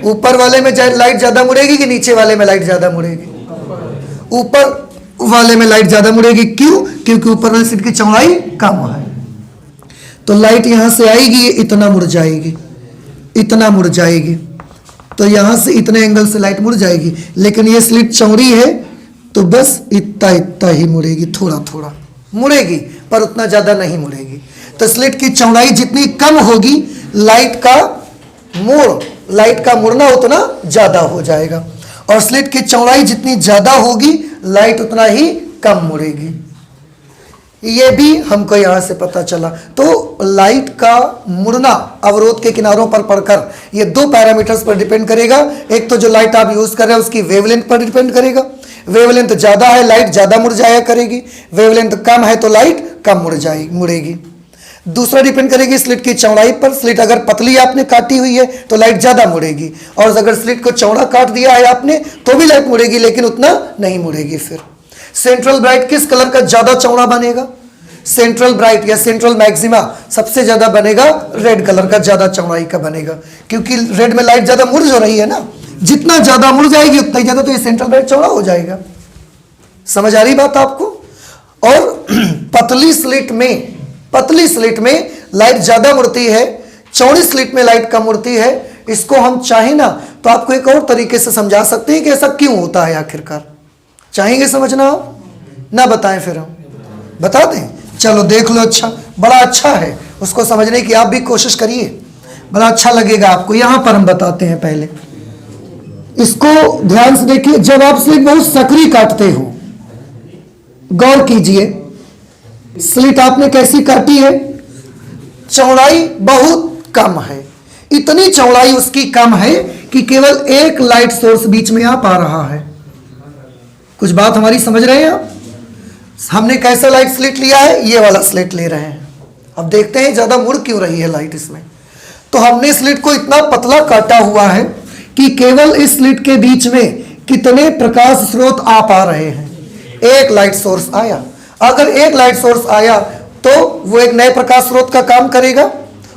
Speaker 1: ऊपर वाले में लाइट ज्यादा मुड़ेगी कि नीचे वाले में लाइट ज्यादा मुड़ेगी? ऊपर वाले में लाइट ज्यादा मुड़ेगी। क्यों? क्योंकि ऊपर वाली स्लिट की चौड़ाई कम है, तो लाइट यहां से आएगी, ये इतना मुड़ जाएगी, इतना मुड़ जाएगी, तो यहां से इतने एंगल से लाइट मुड़ जाएगी। लेकिन ये स्लिट चौड़ी है तो बस इतना इतना ही मुड़ेगी, थोड़ा थोड़ा मुड़ेगी पर उतना ज्यादा नहीं मुड़ेगी। तो स्लिट की चौड़ाई जितनी कम होगी लाइट का मुड़ना उतना ज्यादा हो जाएगा, और स्लिट की चौड़ाई जितनी ज्यादा होगी लाइट उतना ही कम मुड़ेगी। ये भी हमको यहां से पता चला। तो लाइट का मुड़ना अवरोध के किनारों पर पड़कर ये दो पैरामीटर्स पर डिपेंड करेगा। एक तो जो लाइट आप यूज कर रहे हैं उसकी वेवलेंथ पर डिपेंड करेगा। वेवलेंथ ज्यादा है लाइट ज्यादा मुड़ जाया करेगी, वेवलेंथ कम है तो लाइट कम मुड़ेगी। दूसरा डिपेंड करेगी स्लिट की चौड़ाई पर। स्लिट अगर पतली आपने काटी हुई है तो लाइट ज्यादा मुड़ेगी, और अगर स्लिट को चौड़ा काट दिया है आपने तो भी लाइट मुड़ेगी, लेकिन उतना नहीं मुड़ेगी। फिर सेंट्रल ब्राइट किस कलर का ज्यादा चौड़ा बनेगा? सेंट्रल ब्राइट या सेंट्रल मैक्सिमा सबसे ज्यादा बनेगा रेड कलर का, ज्यादा चौड़ाई का बनेगा, क्योंकि रेड में लाइट ज्यादा मुड़ जो रही है ना, जितना ज्यादा मुड़ जाएगी उतना ही ज्यादा तो ये सेंट्रल ब्राइट चौड़ा हो जाएगा। समझ आ रही बात आपको? और पतली स्लिट में लाइट ज्यादा मुड़ती है, चौड़ी स्लिट में लाइट कम मुड़ती है। इसको हम चाहे ना तो आपको एक और तरीके से समझा सकते हैं कि ऐसा क्यों होता है आखिरकार। चाहेंगे समझना आप? ना बताएं फिर हम बता दें? चलो देख लो, अच्छा बड़ा अच्छा है, उसको समझने की आप भी कोशिश करिए, बड़ा अच्छा लगेगा आपको। यहां पर हम बताते हैं, पहले इसको ध्यान से देखिए। जब आप स्लिट बहुत सकरी काटते हो, गौर कीजिए, स्लिट आपने कैसी काटी है? चौड़ाई बहुत कम है, इतनी चौड़ाई उसकी कम है कि केवल एक लाइट सोर्स बीच में आ पा रहा है। कुछ बात हमारी समझ रहे हैं आप? हमने कैसा लाइट स्लिट लिया है? ये वाला स्लिट ले रहे हैं। अब देखते हैं ज्यादा मुड़ क्यों रही है लाइट इसमें। तो हमने स्लिट को इतना पतला काटा हुआ है कि केवल इस स्लिट के बीच में कितने प्रकाश स्रोत आ पा रहे हैं? एक लाइट सोर्स आया। अगर एक लाइट सोर्स आया तो वो एक नए प्रकाश स्रोत का काम करेगा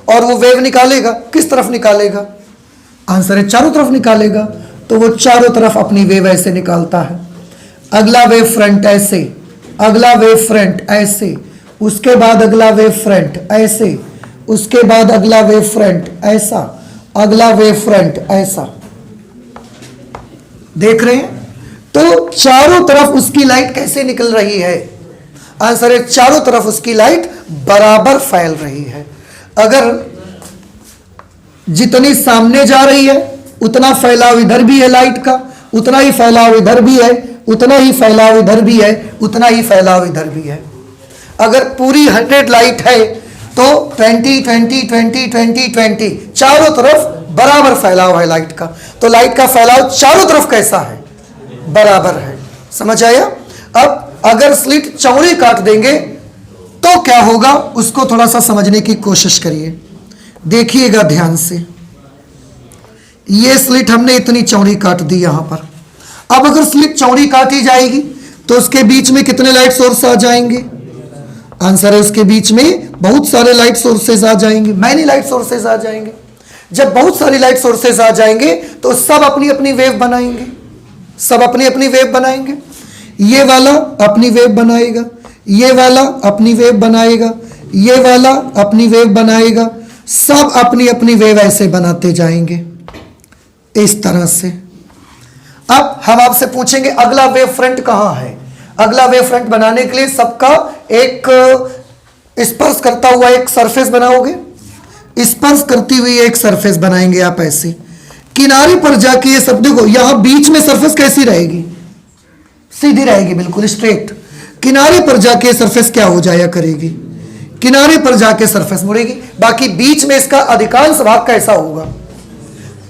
Speaker 1: और वो वेव निकालेगा। किस तरफ निकालेगा? आंसर है चारों तरफ निकालेगा। तो वो चारों तरफ अपनी वेव ऐसे निकालता है। अगला वेव फ्रंट ऐसे, अगला वेव फ्रंट ऐसे, उसके बाद अगला वेव फ्रंट ऐसे, उसके बाद अगला वेव फ्रंट ऐसा, अगला वेव फ्रंट ऐसा। देख रहे हैं? तो चारों तरफ उसकी लाइट कैसे निकल रही है? आंसर है चारों तरफ उसकी लाइट बराबर फैल रही है। अगर जितनी सामने जा रही है उतना फैलाव इधर भी है लाइट का, उतना ही फैलाव इधर भी है, उतना ही फैलाव इधर भी है, उतना ही फैलाव इधर भी है। अगर पूरी 100 लाइट है तो 20 20 20 20 20 चारों तरफ बराबर फैलाव है लाइट का। तो लाइट का फैलाव चारों तरफ कैसा है? बराबर है। समझ आया? अब अगर स्लिट चौड़ी काट देंगे तो क्या होगा, उसको थोड़ा सा समझने की कोशिश करिए। देखिएगा ध्यान से। ये स्लिट हमने इतनी चौड़ी काट दी यहां पर। अब अगर स्लिट चौड़ी काटी जाएगी तो उसके बीच में कितने लाइट सोर्स आ जाएंगे? आंसर है उसके बीच में बहुत सारे लाइट सोर्सेज आ जाएंगे, मैनी लाइट सोर्सेज आ जाएंगे। जब बहुत सारी लाइट सोर्सेज आ जाएंगे तो सब अपनी अपनी वेव बनाएंगे, सब अपनी अपनी वेव बनाएंगे। ये वाला अपनी वेव बनाएगा, ये वाला अपनी वेव बनाएगा, ये वाला अपनी वेव बनाएगा, सब अपनी अपनी वेव ऐसे बनाते जाएंगे इस तरह से। अब हम आपसे पूछेंगे अगला वेव फ्रंट कहां है? अगला वेव फ्रंट बनाने के लिए सबका एक स्पर्श करता हुआ एक सरफेस बनाओगे, स्पर्श करती हुई एक सरफेस बनाएंगे आप ऐसे। किनारे पर जाके ये सब देखो, यहां बीच में सरफेस कैसी रहेगी? सीधी रहेगी, बिल्कुल स्ट्रेट। किनारे पर जाके सरफेस क्या हो जाया करेगी? किनारे पर जाके सरफेस मुड़ेगी। बाकी बीच में इसका अधिकांश भाग कैसा होगा?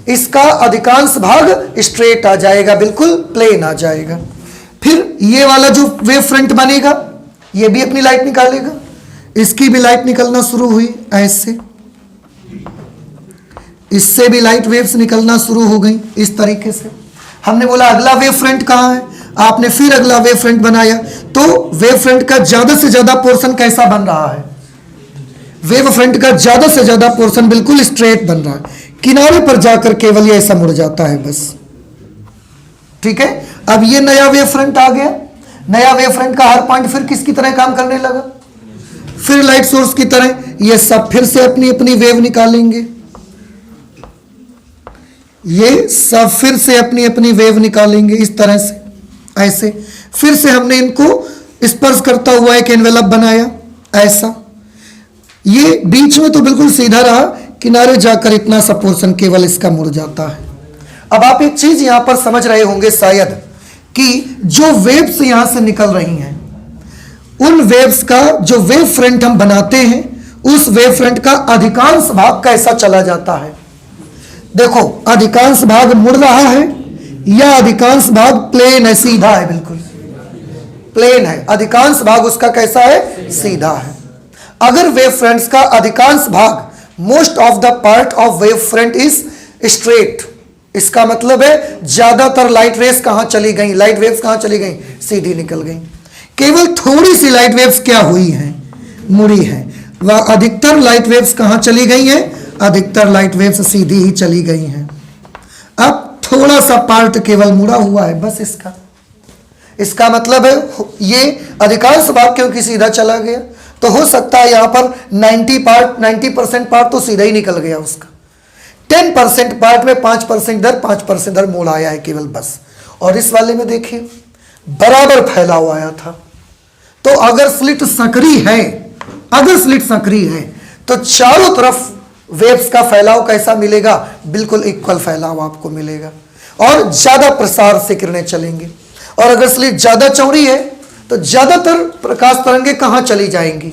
Speaker 1: इसका अधिकांश भाग स्ट्रेट आ जाएगा, बिल्कुल प्लेन आ जाएगा। फिर ये वाला जो वेव फ्रंट बनेगा ये भी अपनी लाइट निकालेगा, इसकी भी लाइट निकलना शुरू हुई ऐसे, इससे भी लाइट वेव्स निकलना शुरू हो गई इस तरीके से। हमने बोला अगला वेव फ्रंट कहां है? आपने फिर अगला वेव फ्रंट बनाया तो वेव फ्रंट का ज्यादा से ज्यादा पोर्शन कैसा बन रहा है? वेव फ्रंट का ज्यादा से ज्यादा पोर्शन बिल्कुल स्ट्रेट बन रहा है। किनारे पर जाकर केवल ये ऐसा मुड़ जाता है बस। ठीक है? अब ये नया वेव फ्रंट आ गया। नया वेव फ्रंट का हर पॉइंट फिर किसकी तरह काम करने लगा? फिर लाइट सोर्स की तरह। ये सब फिर से अपनी अपनी वेव निकालेंगे, ये सब फिर से अपनी अपनी वेव निकालेंगे इस तरह से ऐसे। फिर से हमने इनको स्पर्श करता हुआ एक एनवेलप बनाया ऐसा। ये बीच में तो बिल्कुल सीधा रहा, किनारे जाकर इतना सा पोर्शन केवल इसका मुड़ जाता है। अब आप एक चीज यहां पर समझ रहे होंगे शायद कि जो वेव्स यहां से निकल रही हैं उन वेव्स का जो वेव फ्रंट हम बनाते हैं, उस वेव फ्रंट का अधिकांश भाग कैसा चला जाता है। देखो, अधिकांश भाग मुड़ रहा है या अधिकांश भाग प्लेन है, सीधा है, बिल्कुल प्लेन है। अधिकांश भाग उसका कैसा है, सीधा है। अगर वेव फ्रंट्स का अधिकांश भाग, most of the part of wave front is straight, इसका मतलब है ज्यादातर लाइट रेस कहां चली गई, लाइट वेव्स कहां चली गई, सीधी निकल गई। केवल थोड़ी सी लाइट वेव्स क्या हुई हैं, मुड़ी हैं। वह अधिकतर लाइट वेव्स कहां चली गई हैं, अधिकतर लाइट वेव्स सीधी ही चली गई हैं। अब थोड़ा सा पार्ट केवल मुड़ा हुआ है, बस इसका मतलब है ये अधिकांश भाग क्योंकि सीधा चला गया, तो हो सकता है यहां पर 90% पार्ट तो सीधा ही निकल गया उसका। 10% पार्ट में 5% इधर मोड़ आया है केवल, बस। और इस वाले में देखिए बराबर फैलाव आया था। तो अगर स्लिट सक्रिय है, तो चारों तरफ वेव्स का फैलाव कैसा मिलेगा, बिल्कुल इक्वल फैलाव आपको मिलेगा और ज्यादा प्रसार से किरणें चलेंगी। और अगर स्लिट ज्यादा चौड़ी है तो ज्यादातर प्रकाश तरंगे कहां चली जाएंगी,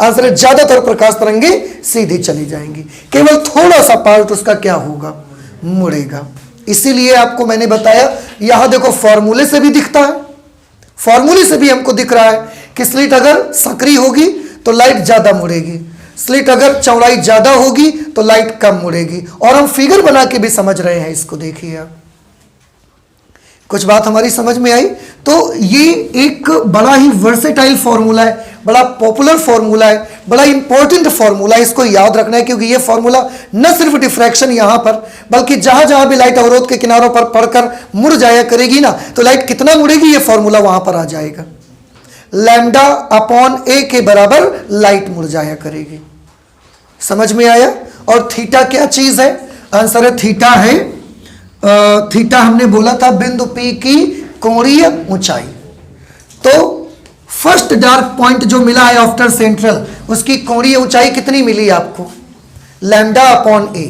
Speaker 1: आंसर है ज्यादातर प्रकाश तरंगे सीधी चली जाएंगी, केवल थोड़ा सा पार्ट उसका क्या होगा, मुड़ेगा। इसीलिए आपको मैंने बताया, यहां देखो फॉर्मूले से भी दिखता है, फॉर्मूले से भी हमको दिख रहा है कि स्लिट अगर सक्रिय होगी तो लाइट ज्यादा मुड़ेगी, स्लिट अगर चौड़ाई ज्यादा होगी तो लाइट कम मुड़ेगी। और हम फिगर बना के भी समझ रहे हैं इसको, देखिए आप, कुछ बात हमारी समझ में आई। तो ये एक बड़ा ही वर्सेटाइल फॉर्मूला है, बड़ा पॉपुलर फॉर्मूला है, बड़ा इंपॉर्टेंट फॉर्मूला है, इसको याद रखना है। क्योंकि ये फॉर्मूला न सिर्फ डिफ्रैक्शन यहां पर, बल्कि जहां जहां भी लाइट अवरोध के किनारों पर पड़कर मुड़ जाया करेगी ना, तो लाइट कितना मुड़ेगी ये फॉर्मूला वहां पर आ जाएगा। लैम्डा अपॉन ए के बराबर लाइट मुड़ जाया करेगी। समझ में आया। और थीटा क्या चीज है, आंसर है थीटा है, थीटा हमने बोला था बिंदु P की कोणीय ऊंचाई। तो फर्स्ट डार्क पॉइंट जो मिला है आफ्टर सेंट्रल, उसकी कोणीय ऊंचाई कितनी मिली आपको, लैम्डा अपॉन ए।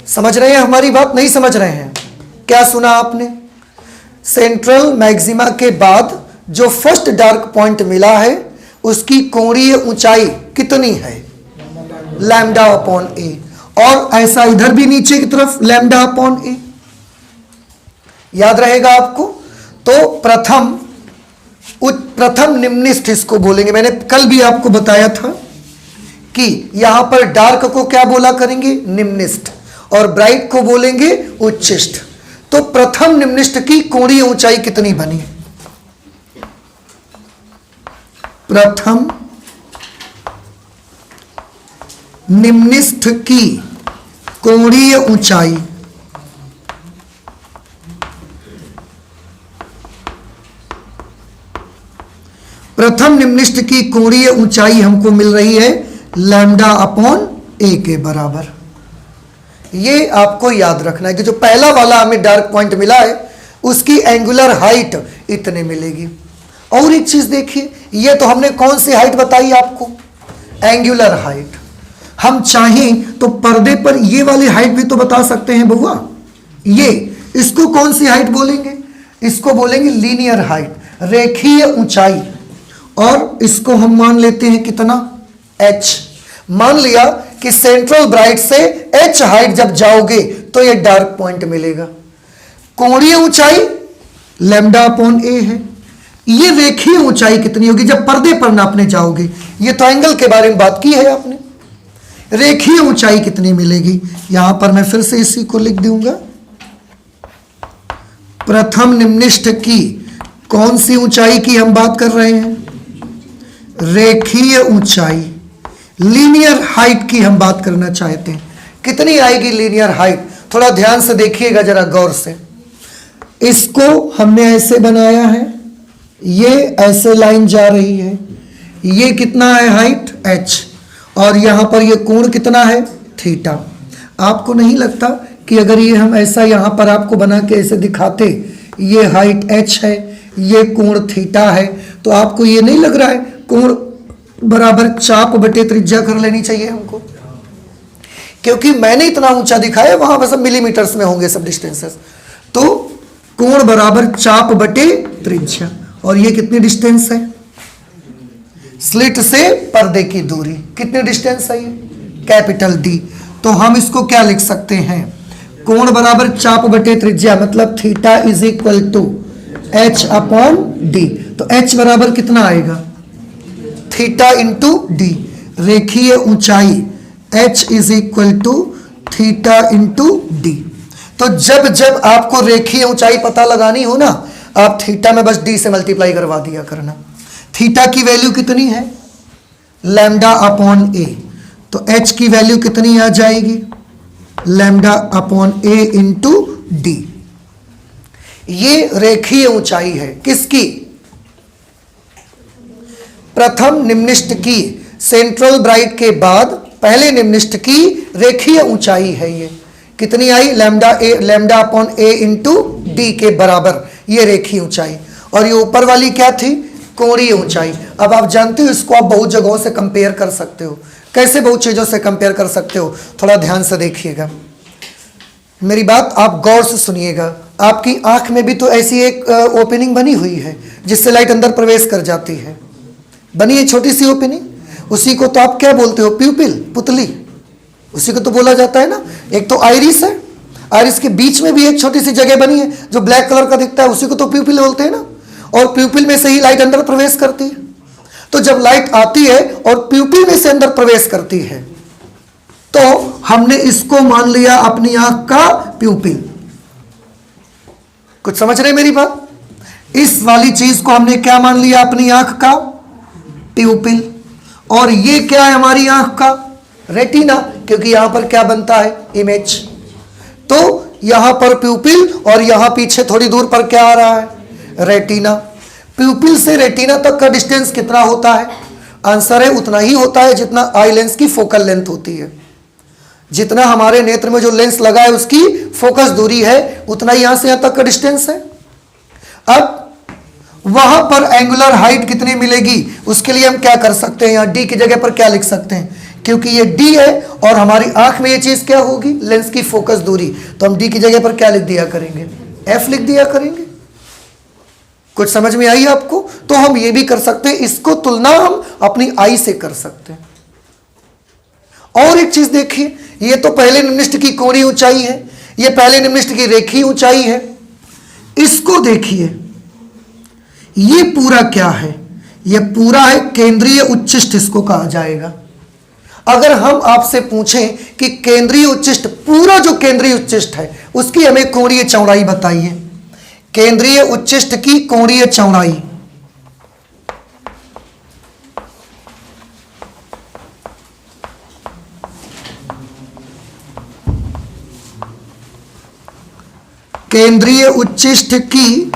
Speaker 1: समझ रहे हैं हमारी बात, नहीं समझ रहे हैं, क्या सुना आपने, सेंट्रल मैक्सिमा के बाद जो फर्स्ट डार्क पॉइंट मिला है उसकी कोणीय ऊंचाई कितनी है, लैम्डा अपॉन ए। और ऐसा इधर भी नीचे की तरफ लैम्डा अपॉन ए, याद रहेगा आपको। तो प्रथम निम्निष्ठ इसको बोलेंगे। मैंने कल भी आपको बताया था कि यहां पर डार्क को क्या बोला करेंगे, निम्निष्ठ, और ब्राइट को बोलेंगे उच्चिष्ठ। तो प्रथम निम्निष्ठ की कोणीय ऊंचाई कितनी बनी, प्रथम निम्निष्ठ की कोणीय ऊंचाई, प्रथम निम्निष्ठ की कोणीय ऊंचाई हमको मिल रही है लैम्डा अपॉन ए के बराबर। ये आपको याद रखना है कि जो पहला वाला हमें डार्क पॉइंट मिला है उसकी एंगुलर हाइट इतने मिलेगी। और एक चीज देखिए, ये तो हमने कौन सी हाइट बताई आपको, एंगुलर हाइट। हम चाहें तो पर्दे पर ये वाली हाइट भी तो बता सकते हैं बउआ, ये, इसको कौन सी हाइट बोलेंगे, इसको बोलेंगे लीनियर हाइट, रेखीय ऊंचाई। और इसको हम मान लेते हैं कितना, h। मान लिया कि सेंट्रल ब्राइट से h हाइट जब जाओगे तो ये डार्क पॉइंट मिलेगा। कोणीय ऊंचाई लैम्डा अपॉन ए है। ये रेखीय ऊंचाई कितनी होगी जब पर्दे पर नापने जाओगे, ये तो एंगल के बारे में बात की है आपने। रेखीय ऊंचाई कितनी मिलेगी, यहां पर मैं फिर से इसी को लिख दूंगा, प्रथम निम्निष्ठ की कौन सी ऊंचाई की हम बात कर रहे हैं, रेखीय ऊंचाई, लीनियर हाइट की हम बात करना चाहते हैं। कितनी आएगी लीनियर हाइट, थोड़ा ध्यान से देखिएगा जरा गौर से। इसको हमने ऐसे बनाया है, ये ऐसे लाइन जा रही है, ये कितना है हाइट h, और यहां पर ये कोण कितना है थीटा। आपको नहीं लगता कि अगर ये हम ऐसा यहां पर आपको बना के ऐसे दिखाते, ये हाइट h है, ये कोण थीटा है, तो आपको ये नहीं लग रहा है कोण बराबर चाप बटे त्रिज्या कर लेनी चाहिए हमको, क्योंकि मैंने इतना ऊंचा दिखाया, वहां पर सब मिलीमीटर्स में होंगे सब डिस्टेंसेस। तो कोण बराबर चाप बटे त्रिज्या, और ये कितनी डिस्टेंस है स्लिट से पर्दे की दूरी कितनी डिस्टेंस है ये, कैपिटल डी। तो हम इसको क्या लिख सकते हैं, कोण बराबर चाप बटे त्रिज्या, मतलब theta is equal to H upon D. तो एच बराबर कितना आएगा, थीटा इंटू डी। रेखीय ऊंचाई H is equal to theta into D. तो जब जब आपको रेखीय ऊंचाई पता लगानी हो ना, आप थीटा में बस डी से मल्टीप्लाई करवा दिया करना। थीटा की वैल्यू कितनी है, लैम्डा अपॉन ए, तो एच की वैल्यू कितनी आ जाएगी, लैम्डा अपॉन ए इंटू डी। ये रेखीय ऊंचाई है किसकी, प्रथम निम्निष्ठ की, सेंट्रल ब्राइट के बाद पहले निम्निष्ठ की रेखीय ऊंचाई है। ये कितनी आई, लैम्डा अपॉन ए इंटू डी के बराबर ये रेखीय ऊंचाई। और ये ऊपर वाली क्या थी, कोणीय ऊंचाई। अब आप जानते हो इसको आप बहुत जगहों से कंपेयर कर सकते हो। कैसे बहुत चीजों से कंपेयर कर सकते हो, थोड़ा ध्यान से देखिएगा, मेरी बात आप गौर से सुनिएगा। आपकी आंख में भी तो ऐसी एक ओपनिंग बनी हुई है जिससे लाइट अंदर प्रवेश कर जाती है, बनी है छोटी सी ओपनिंग, उसी को तो आप क्या बोलते हो, प्यूपिल, पुतली, उसी को तो बोला जाता है ना। एक तो आइरिस है, आइरिस के बीच में भी एक छोटी सी जगह बनी है जो ब्लैक कलर का दिखता है, उसी को तो प्यूपिल बोलते हैं ना। और प्यूपिल में से ही लाइट अंदर प्रवेश करती है। तो जब लाइट आती है और प्यूपिल में से अंदर प्रवेश करती है, तो हमने इसको मान लिया अपनी आंख का प्यूपिल। कुछ समझ रहे मेरी बात, इस वाली चीज को हमने क्या मान लिया, अपनी आंख का प्यूपिल। और ये क्या है, हमारी आंख का रेटिना, क्योंकि यहां पर क्या बनता है, इमेज। तो यहां पर प्यूपिल और यहां पीछे थोड़ी दूर पर क्या आ रहा है, रेटिना। प्यूपिल से रेटिना तक का डिस्टेंस कितना होता है, आंसर है उतना ही होता है जितना आई लेंस की फोकल लेंथ होती है। जितना हमारे नेत्र में जो लेंस लगा है उसकी फोकस दूरी है, उतना ही यहां से यहां तक का डिस्टेंस है। अब वहां पर एंगुलर हाइट कितनी मिलेगी, उसके लिए हम क्या कर सकते हैं, यहां डी की जगह पर क्या लिख सकते हैं, क्योंकि ये डी है और हमारी आंख में ये चीज क्या होगी, लेंस की फोकस दूरी। तो हम डी की जगह पर क्या लिख दिया करेंगे, एफ लिख दिया करेंगे। कुछ समझ में आई आपको। तो हम ये भी कर सकते हैं, इसको तुलना हम अपनी आई से कर सकते हैं। और एक चीज देखिए, ये तो पहले निम्निष्ठ की कोणीय ऊंचाई है, ये पहले निम्निष्ठ की रेखीय ऊंचाई है। इसको देखिए, ये पूरा क्या है, ये पूरा है केंद्रीय उच्चिष्ठ, इसको कहा जाएगा। अगर हम आपसे पूछें कि केंद्रीय उच्चिष्ठ, पूरा जो केंद्रीय उच्चिष्ठ है उसकी हमें कोणीय चौड़ाई बताइए, केंद्रीय उच्चिष्ठ की कोणीय चौड़ाई। केंद्रीय उच्चिष्ठ की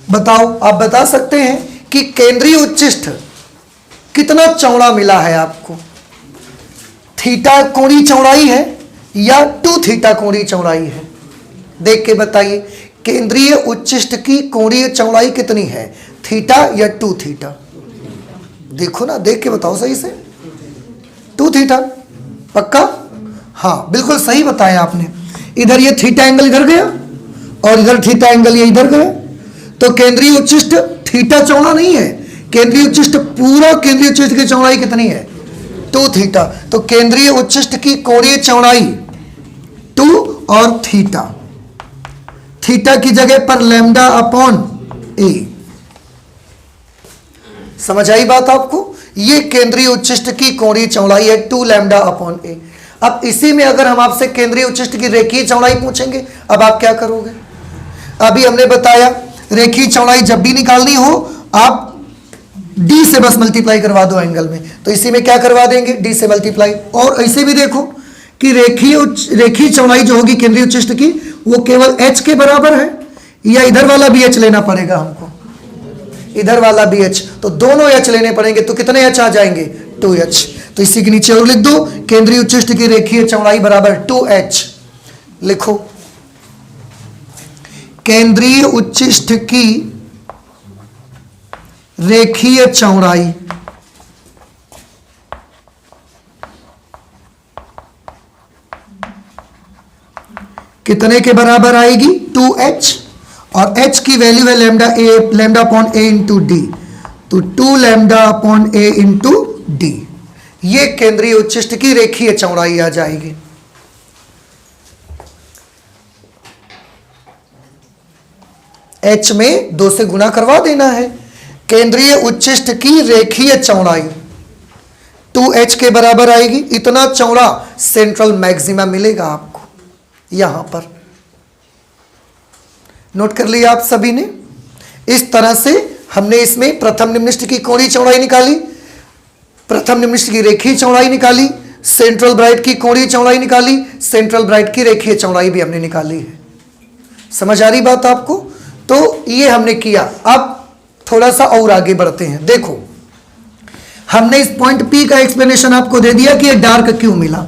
Speaker 1: बताओ, आप बता सकते हैं कि केंद्रीय उच्चिष्ठ कितना चौड़ा मिला है आपको, थीटा कोणीय चौड़ाई है या 2 थीटा कोणीय चौड़ाई है, देख के बताइए। केंद्रीय उच्चिष्ठ की कोणीय चौड़ाई कितनी है, थीटा या 2 थीटा, देखो ना, देख के बताओ सही से। 2 थीटा पक्का, हाँ बिल्कुल सही बताया आपने। इधर ये थीटा एंगल इधर गया और इधर थीटा एंगल ये इधर गया, तो केंद्रीय उच्चिष्ठ थीटा चौड़ा नहीं है, केंद्रीय उच्चिष्ठ पूरा केंद्रीय उच्चिष्ठ की चौड़ाई कितनी है, 2 थीटा। तो केंद्रीय उच्चिष्ठ की कोणीय चौड़ाई 2 और थीटा, थीटा की जगह पर लैम्डा अपॉन ए। समझ आई बात आपको, ये केंद्रीय उच्चिष्ठ की कोणीय चौड़ाई है 2 लैम्डा अपॉन ए। अब इसी में अगर हम आपसे केंद्रीय उच्चिष्ठ की रेखीय चौड़ाई पूछेंगे, अब आप क्या करोगे, अभी हमने बताया रेखीय चौड़ाई जब भी निकालनी हो आप डी से बस मल्टीप्लाई करवा दो एंगल में, तो इसी में क्या करवा देंगे, डी से मल्टीप्लाई। और ऐसे भी देखो कि रेखीय चौड़ाई जो होगी केंद्रीय उच्चिष्ठ की वो केवल एच के बराबर है, या इधर वाला भी एच लेना पड़ेगा हमको, इधर वाला भी एच, तो दोनों एच लेने पड़ेंगे। तो कितने एच आ जाएंगे, 2h। तो इसी के नीचे और लिख दो, केंद्रीय उच्चिष्ठ की रेखीय चौड़ाई बराबर 2h। लिखो, केंद्रीय उच्चिष्ठ की रेखीय चौड़ाई कितने के बराबर आएगी? 2h, और h की वैल्यू है lambda upon a into D, तो 2 lambda upon a into D. ये केंद्रीय उच्चिष्ट की रेखीय चौड़ाई आ जाएगी। h में 2 से गुना करवा देना है। केंद्रीय उच्चिष्ट की रेखीय चौड़ाई 2h के बराबर आएगी। इतना चौड़ा सेंट्रल मैक्सिमा मिलेगा आपको यहां पर। नोट कर लिया आप सभी ने। इस तरह से हमने इसमें प्रथम निम्निष्ठ की कोणीय चौड़ाई निकाली, प्रथम निम्निष्ठ की रेखीय चौड़ाई निकाली, सेंट्रल ब्राइट की कोणीय चौड़ाई निकाली, सेंट्रल ब्राइट की रेखीय चौड़ाई भी हमने निकाली है। समझ आ रही बात आपको? तो ये हमने किया। अब थोड़ा सा और आगे बढ़ते हैं। देखो, हमने इस पॉइंट P का एक्सप्लेनेशन आपको दे दिया कि ये डार्क क्यों मिला।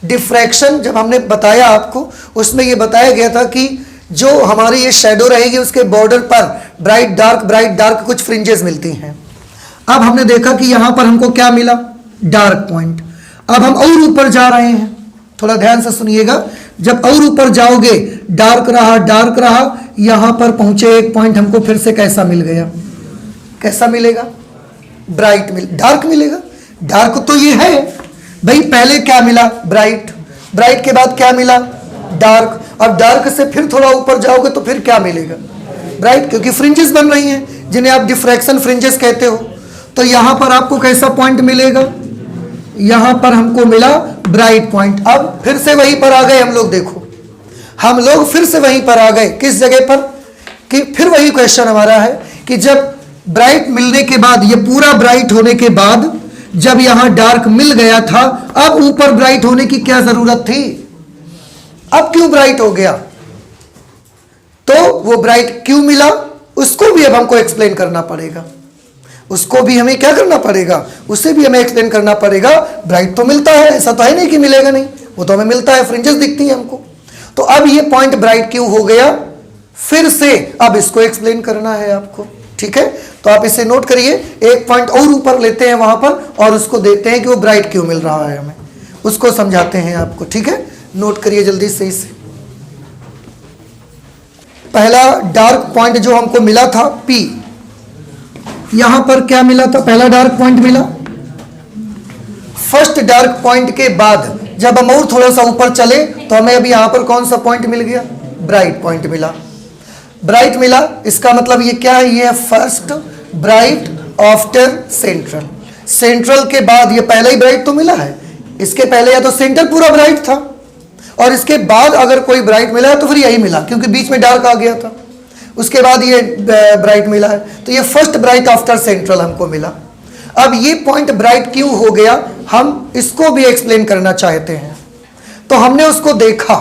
Speaker 1: डिफ्रैक्शन जब हमने बताया आपको, उसमें ये बताया गया था कि जो हमारी ये शैडो रहेगी उसके बॉर्डर पर ब्राइट डार्क कुछ फ्रिंजेस मिलती हैं। अब हमने देखा कि यहां पर हमको क्या मिला? Dark point. अब हम और ऊपर जा रहे हैं, थोड़ा ध्यान से सुनिएगा। जब और ऊपर जाओगे डार्क रहा, यहां पर पहुंचे एक पॉइंट, हमको फिर से कैसा मिल गया? कैसा मिलेगा? डार्क मिलेगा। डार्क तो ये है भाई, पहले क्या मिला? ब्राइट के बाद क्या मिला? डार्क। अब डार्क से फिर थोड़ा ऊपर जाओगे तो फिर क्या मिलेगा? ब्राइट, क्योंकि फ्रिंजेस बन रही हैं जिन्हें आप डिफ्रैक्शन फ्रिंजेस कहते हो। तो यहां पर आपको कैसा पॉइंट मिलेगा? यहां पर हमको मिला ब्राइट पॉइंट। अब फिर से वहीं पर आ गए हम लोग। देखो, हम लोग फिर से वहीं पर आ गए। किस जगह पर? कि फिर वही क्वेश्चन हमारा है कि जब ब्राइट मिलने के बाद, ये पूरा ब्राइट होने के बाद जब यहां डार्क मिल गया था, अब ऊपर ब्राइट होने की क्या जरूरत थी? अब क्यों ब्राइट हो गया? तो वो ब्राइट क्यों मिला उसको भी अब हमको एक्सप्लेन करना पड़ेगा। उसको भी हमें क्या करना पड़ेगा? उसे भी हमें एक्सप्लेन करना पड़ेगा। ब्राइट तो मिलता है, ऐसा तो है नहीं कि मिलेगा नहीं, वो तो हमें मिलता है, फ्रिंजेस दिखती हैं हमको। तो अब ये पॉइंट ब्राइट क्यों हो गया? फिर से अब इसको एक्सप्लेन करना है आपको। ठीक है, तो आप इसे नोट करिए। एक पॉइंट और ऊपर लेते हैं वहां पर और उसको देखते हैं कि वो ब्राइट क्यों मिल रहा है हमें, उसको समझाते हैं आपको। ठीक है, नोट करिए जल्दी से इसे। पहला डार्क पॉइंट जो हमको मिला था P, यहां पर क्या मिला था? पहला डार्क पॉइंट मिला। फर्स्ट डार्क पॉइंट के बाद जब हम और थोड़ा सा ऊपर चले तो हमें अभी यहां पर कौन सा पॉइंट मिल गया? ब्राइट पॉइंट मिला। ब्राइट मिला, इसका मतलब ये क्या है? ये first bright after central. Central के बाद ये पहला ही ब्राइट तो मिला है। इसके पहले या तो सेंट्रल पूरा ब्राइट था और इसके बाद अगर कोई ब्राइट मिला है तो फिर यही मिला, क्योंकि बीच में डार्क आ गया था। उसके बाद ये ब्राइट मिला है, तो ये फर्स्ट ब्राइट आफ्टर सेंट्रल हमको मिला। अब ये पॉइंट ब्राइट क्यों हो गया, हम इसको भी एक्सप्लेन करना चाहते हैं। तो हमने उसको देखा,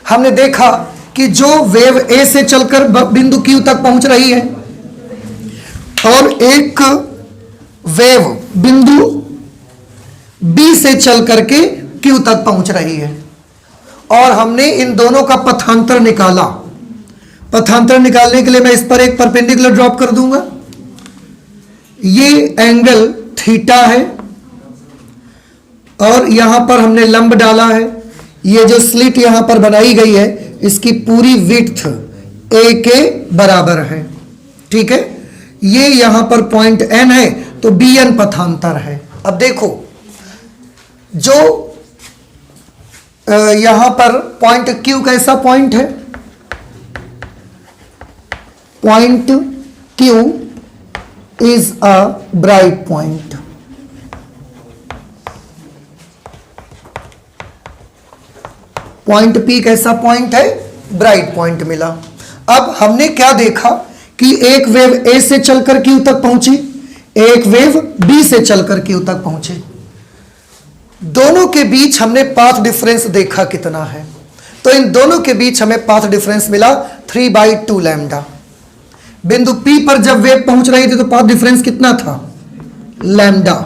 Speaker 1: हमने देखा कि जो वेव ए से चलकर बिंदु Q तक पहुंच रही है और एक वेव बिंदु B से चल करके Q तक पहुंच रही है, और हमने इन दोनों का पथांतर निकाला। पथांतर निकालने के लिए मैं इस पर एक परपेंडिकुलर ड्रॉप कर दूंगा। ये एंगल थीटा है और यहां पर हमने लंब डाला है। ये जो स्लिट यहां पर बनाई गई है इसकी पूरी विड्थ a के बराबर है। ठीक है, ये यहां पर पॉइंट N है तो BN पथांतर है। अब देखो, जो यहां पर पॉइंट Q कैसा पॉइंट है? Point Q is a bright point. Point P कैसा पॉइंट है? ब्राइट पॉइंट मिला। अब हमने क्या देखा कि एक वेव A से चलकर Q तक पहुंची, एक वेव B से चलकर Q तक पहुंची। दोनों के बीच हमने पाथ डिफरेंस देखा कितना है। तो इन दोनों के बीच हमें पाथ डिफरेंस मिला 3/2 लैम्डा। बिंदु P पर जब वेव पहुंच रही थी तो पाथ डिफरेंस कितना था? लैम्डा।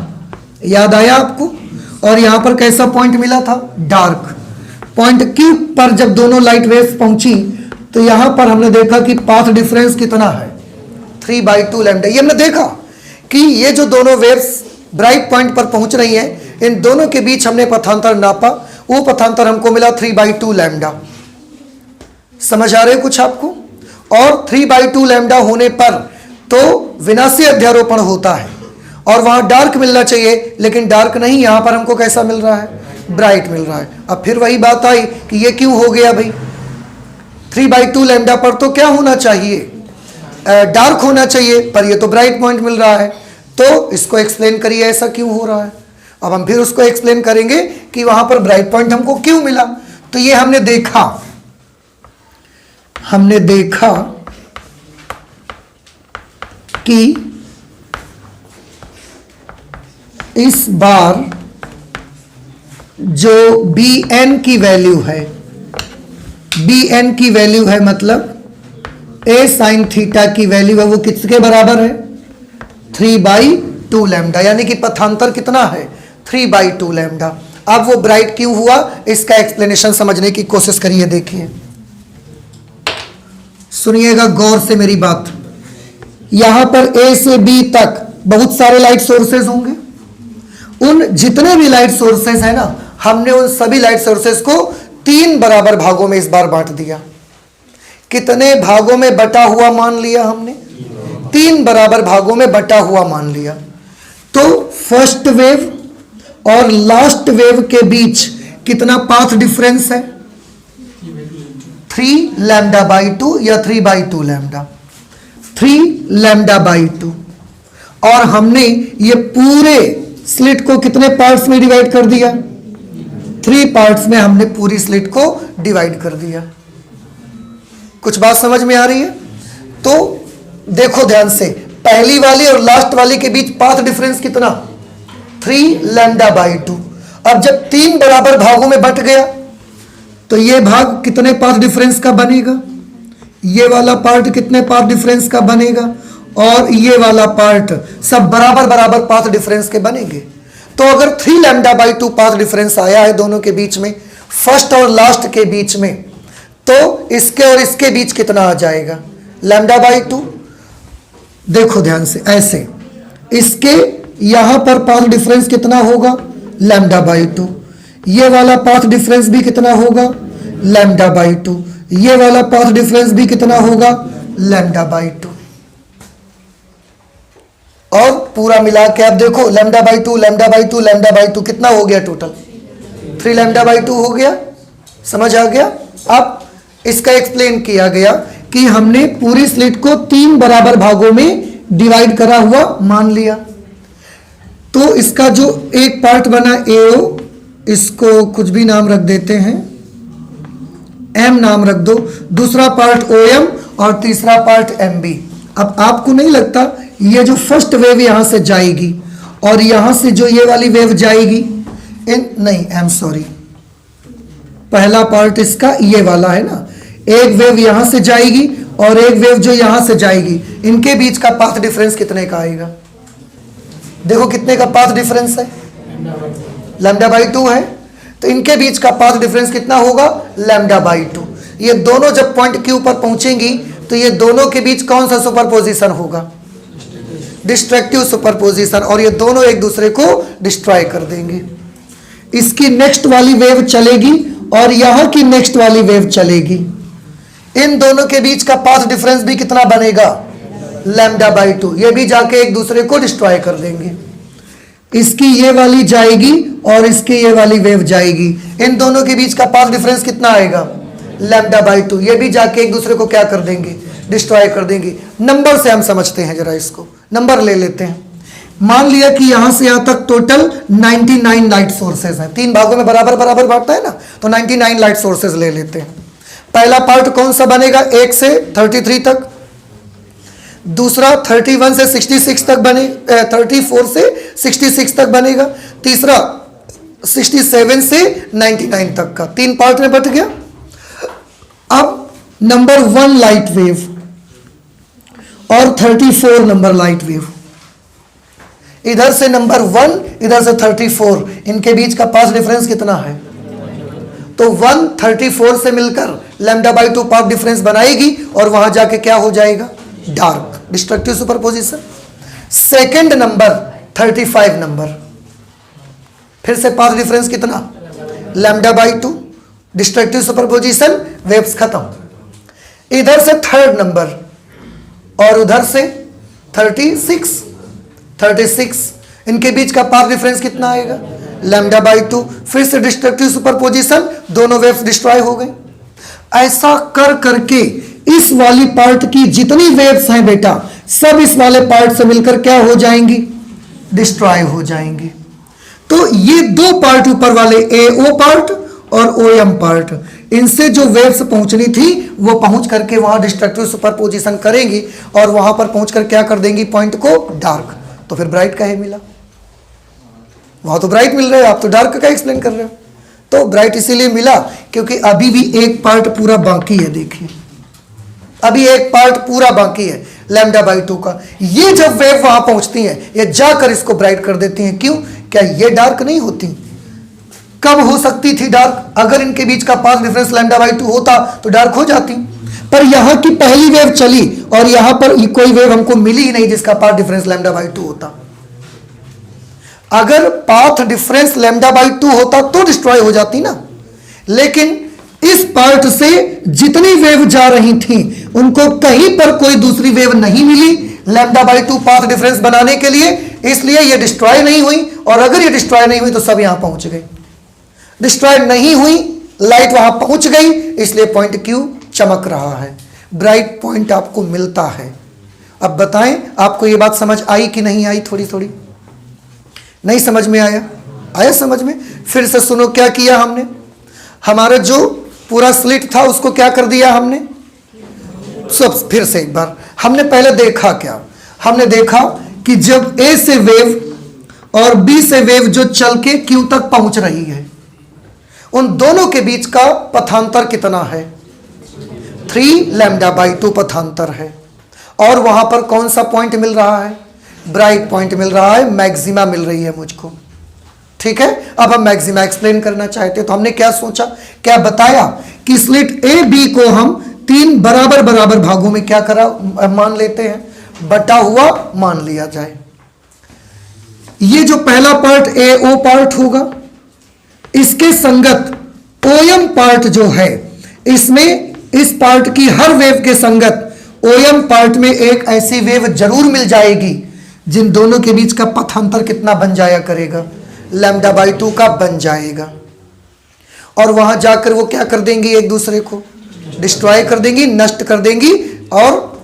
Speaker 1: याद आया आपको? और यहां पर कैसा पॉइंट मिला था? डार्क। पॉइंट Q पर जब दोनों लाइट वेव्स पहुंची तो यहां पर हमने देखा कि पाथ डिफरेंस कितना है? 3/2 लैम्डा। ये हमने देखा कि ये जो दोनों वेव्स ब्राइट पॉइंट पर पहुंच रही हैं, इन दोनों के बीच हमने पथांतर नापा। वो पथांतर हमको मिला 3/2 लैम्डा। समझ आ रहे कुछ आपको? और 3/2 लैम्डा होने पर तो विनाशी अध्यारोपण होता है और वहां डार्क मिलना चाहिए, लेकिन डार्क नहीं, यहां पर हमको कैसा मिल रहा है? ब्राइट मिल रहा है। अब फिर वही बात आई कि ये क्यों हो गया भाई? 3/2 लैम्डा पर तो क्या होना चाहिए? डार्क होना चाहिए, पर ये तो ब्राइट पॉइंट मिल रहा है। तो इसको एक्सप्लेन करिए, ऐसा क्यों हो रहा है? अब हम फिर उसको एक्सप्लेन करेंगे कि वहां पर ब्राइट पॉइंट हमको क्यों मिला। तो ये हमने देखा कि इस बार जो Bn की वैल्यू है, Bn की वैल्यू है मतलब A sin थीटा की वैल्यू है, वो किसके बराबर है? 3/2 लैम्डा, यानी कि पथांतर कितना है? 3/2 लैम्डा। अब वो ब्राइट क्यों हुआ, इसका एक्सप्लेनेशन समझने की कोशिश करिए। देखिए, सुनिएगा गौर से मेरी बात। यहां पर A से B तक बहुत सारे लाइट सोर्सेज होंगे। उन जितने भी लाइट सोर्सेज है ना, हमने उन सभी लाइट सोर्सेज को 3 बराबर भागों में इस बार बांट दिया। कितने भागों में बटा हुआ मान लिया हमने? 3 बराबर भागों में बटा हुआ मान लिया। तो फर्स्ट वेव और लास्ट वेव के बीच कितना पाथ डिफरेंस है? 3 λ/2 या 3/2 लैम्डा, 3 λ/2। और हमने ये पूरे स्लिट को कितने पार्ट्स में डिवाइड कर दिया? 3 पार्ट्स में हमने पूरी स्लिट को डिवाइड कर दिया। कुछ बात समझ में आ रही है? तो देखो ध्यान से, पहली वाली और लास्ट वाली के बीच पाथ डिफरेंस कितना? 3 λ/2। अब जब 3 बराबर भागों में बट गया तो ये भाग कितने पाथ डिफरेंस का बनेगा? ये वाला पार्ट कितने पाथ डिफरेंस का बनेगा? और ये वाला पार्ट सब बराबर बराबर पाथ डिफरेंस के बनेंगे। तो अगर 3 λ/2 पाथ डिफरेंस आया है दोनों के बीच में, फर्स्ट और लास्ट के बीच में, तो इसके और इसके बीच कितना आ जाएगा? λ/2। देखो ध्यान से, ऐसे इसके यहां पर पाथ डिफरेंस कितना होगा? λ/2। ये वाला पाथ डिफरेंस भी कितना होगा? λ/2। ये वाला पाथ डिफरेंस भी कितना होगा? λ/2। और पूरा मिला के आप देखो, λ/2 λ/2 λ/2 कितना हो गया टोटल? 3 λ/2 हो गया। समझ आ गया? अब इसका एक्सप्लेन किया गया कि हमने पूरी स्लिट को 3 बराबर भागों में डिवाइड करा हुआ मान लिया। तो इसका जो एक पार्ट बना AO, इसको कुछ भी नाम रख देते हैं, M नाम रख दो। दूसरा पार्ट OM और तीसरा पार्ट MB। अब आपको नहीं लगता ये जो फर्स्ट वेव यहां से जाएगी और यहां से जो ये वाली वेव जाएगी, नहीं आई एम सॉरी, पहला पार्ट इसका ये वाला है ना, एक वेव यहां से जाएगी और एक वेव जो यहां से जाएगी, इनके बीच का पाथ डिफरेंस कितने का आएगा? देखो कितने का पाथ डिफरेंस है? λ/2 है। तो इनके बीच का पाथ डिफरेंस कितना होगा? λ/2। ये दोनों जब पॉइंट Q पर पहुंचेंगी तो ये दोनों के बीच कौन सा सुपरपोजिशन होगा? Destructive superposition. और ये दोनों एक दूसरे को डिस्ट्रॉय कर देंगे। इसकी नेक्स्ट वाली वेव चलेगी और यहां की नेक्स्ट वाली वेव चलेगी। इन दोनों के बीच का पाथ डिफरेंस भी कितना बनेगा? λ/2। ये भी जाके एक दूसरे को डिस्ट्रॉय कर देंगे। इसकी ये वाली जाएगी और इसकी ये वाली वेव जाएगी। इन दोनों के बीच का पाथ डिफरेंस कितना आएगा? λ/2। ये भी जाके एक दूसरे को क्या कर देंगे? डिस्ट्रॉय कर देंगे। नंबर से हम समझते हैं, जरा इसको नंबर ले लेते हैं। मान लिया कि यहां से यहां तक टोटल 99 लाइट सोर्सेज हैं। 3 भागों में बराबर बराबर बांटता है ना, तो 99 लाइट सोर्सेज ले लेते हैं। पहला पार्ट कौन सा बनेगा? 1 से 33 तक। दूसरा 31 से 66 तक बने, 34 से 66 तक बनेगा। तीसरा 67 से 99 तक का। 3 पार्ट में बट गया। अब नंबर 1 लाइट वेव और 34 नंबर लाइट वेव, इधर से नंबर 1, इधर से 34, इनके बीच का पाथ डिफरेंस कितना है? तो 1 34 से मिलकर λ/2 पाथ डिफरेंस बनाएगी और वहां जाके क्या हो जाएगा? Dark, destructive superposition. Second number 35 number, फिर से पाथ डिफरेंस कितना? λ/2, डिस्ट्रक्टिव सुपरपोजिशन, वेव्स खत्म। इधर से थर्ड नंबर और उधर से 36, इनके बीच का पाथ डिफरेंस कितना आएगा? Lambda by 2। फिर से डिस्ट्रक्टिव सुपरपोजिशन, दोनों वेव्स डिस्ट्रॉय हो गए। ऐसा कर करके इस वाली पार्ट की जितनी वेव्स हैं बेटा, सब इस वाले पार्ट से मिलकर क्या हो जाएंगी? डिस्ट्रॉय हो जाएंगी। तो ये दो पार्ट ऊपर वाले, AO पार्ट और OM पार्ट, इनसे जो वेव्स पहुंचनी थी वो पहुंच करके वहां डिस्ट्रक्टिव सुपरपोजिशन करेंगी और वहां पर पहुंचकर क्या कर देंगी? पॉइंट को डार्क। तो फिर ब्राइट काहे मिला? वहां तो ब्राइट मिल रहा है, आप तो डार्क का एक्सप्लेन कर रहे हो। तो ब्राइट इसीलिए मिला क्योंकि अभी भी एक पार्ट पूरा बाकी है। देखिए अभी एक पार्ट पूरा बाकी है लैम्डा बाई 2 का। ये जब वेव वहां पहुंचती है, ये जाकर इसको ब्राइट कर देती हैं। क्यों? क्या ये डार्क नहीं होती? कब हो सकती थी डार्क? अगर इनके बीच का पाथ डिफरेंस लैम्डा बाई 2 होता तो डार्क हो जाती। पर यहां की पहली वेव चली और यहां पर कोई वेव हमको मिली ही नहीं जिसका पाथ डिफरेंस लैम्डा बाई 2 होता। अगर पाथ डिफरेंस लैम्डा बाई 2 होता तो डिस्ट्रॉय हो जाती ना। लेकिन इस पार्ट से जितनी वेव जा रही थी उनको कहीं पर कोई दूसरी वेव नहीं मिली लैम्डा बाई 2 पाथ डिफरेंस बनाने के लिए, इसलिए ये डिस्ट्रॉय नहीं हुई। और अगर ये डिस्ट्रॉय नहीं हुई तो सब यहां पहुंच गए। डिस्ट्रॉय नहीं हुई, लाइट वहां पहुंच गई, इसलिए पॉइंट क्यू चमक रहा है, ब्राइट पॉइंट आपको मिलता है। अब बताएं आपको ये बात समझ आई कि नहीं आई? थोड़ी थोड़ी नहीं समझ में आया? आया समझ में? फिर से सुनो क्या किया हमने। हमारा जो पूरा स्लिट था उसको क्या कर दिया हमने? सब फिर से एक बार हमने पहले देखा क्या? हमने देखा कि जब A से वेव और B से वेव जो चल के Q तक पहुंच रही है, उन दोनों के बीच का पथांतर कितना है? 3 लैम्डा बाई 2 पथांतर है। और वहां पर कौन सा पॉइंट मिल रहा है? ब्राइट पॉइंट मिल रहा है, मैक्सिमा मिल रही है मुझको। ठीक है, अब हम मैक्सिमा एक्सप्लेन करना चाहते हैं। तो हमने क्या सोचा, क्या बताया कि स्लिट ए बी को हम 3 बराबर बराबर भागों में क्या करा मान लेते हैं, बटा हुआ मान लिया जाए। ये जो पहला पार्ट AO पार्ट होगा, इसके संगत OM पार्ट जो है, इसमें इस पार्ट की हर वेव के संगत OM पार्ट में एक ऐसी वेव जरूर मिल जाएगी जिन दोनों के बीच का पथांतर कितना बन जाया करेगा? लैम्डा बाई 2 का बन जाएगा। और वहां जाकर वो क्या कर देंगी? एक दूसरे को डिस्ट्रॉय कर देंगी, नष्ट कर देंगी। और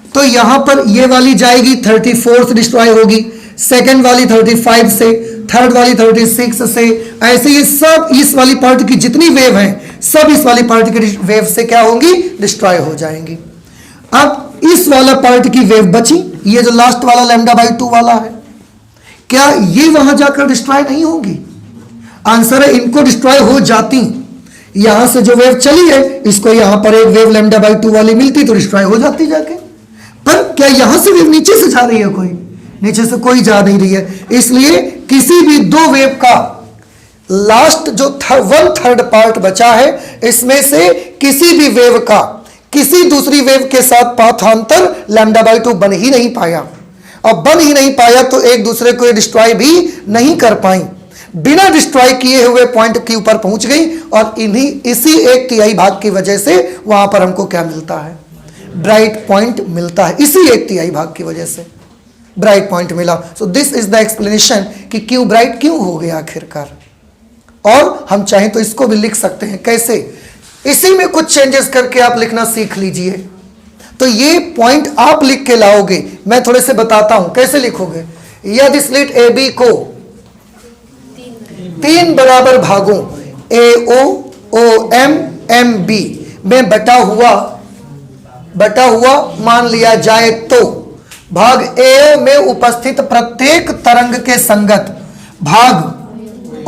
Speaker 1: तो यहां पर ये वाली जाएगी 34 से डिस्ट्रॉय होगी, सेकंड वाली 35 से, थर्ड वाली 36 से। ऐसे ये सब इस वाली पार्ट की जितनी वेव हैं सब इस वाली पार्ट की वेव से क्या होंगी? डिस्ट्रॉय हो जाएंगी। अब इस वाला पार्ट की वेव बची, ये जो लास्ट वाला लैम्डा बाई 2 वाला है, क्या ये वहां जाकर डिस्ट्रॉय नहीं होंगी? आंसर है इनको डिस्ट्रॉय हो जाती। यहां से जो वेव चली है, इसको यहां पर एक वेव लैम्डा बाई 2 वाली मिलती तो डिस्ट्रॉय हो जाती जाके। पर क्या यहां से वेव नीचे से जा रही है? कोई नीचे से कोई जा नहीं रही है। इसलिए किसी भी दो वेव का लास्ट जो 1/3 पार्ट बचा है, इसमें से किसी भी वेव का किसी दूसरी वेव के साथ पाथांतर लैम्डा बाई 2 बन ही नहीं पाया। और बन ही नहीं पाया तो एक दूसरे को डिस्ट्रॉय भी नहीं कर पाई। बिना डिस्ट्रॉय किए हुए पॉइंट के ऊपर पहुंच गई और इसी 1/3 भाग की वजह से वहां पर हमको क्या मिलता है? ब्राइट पॉइंट मिलता है। इसी 1/3 भाग की वजह से ब्राइट पॉइंट मिला। So this is the explanation कि क्यों ब्राइट क्यों हो गया आखिरकार। और हम चाहें तो इसको भी लिख सकते हैं। कैसे? इसी में कुछ चेंजेस करके आप लिखना सीख लीजिए। तो ये पॉइंट आप लिख के लाओगे, मैं थोड़े से बताता हूं कैसे लिखोगे। यदि स्लिट AB को 3 बराबर भागों AO, OM, MB में बटा हुआ मान लिया जाए तो भाग AO में उपस्थित प्रत्येक तरंग के संगत भाग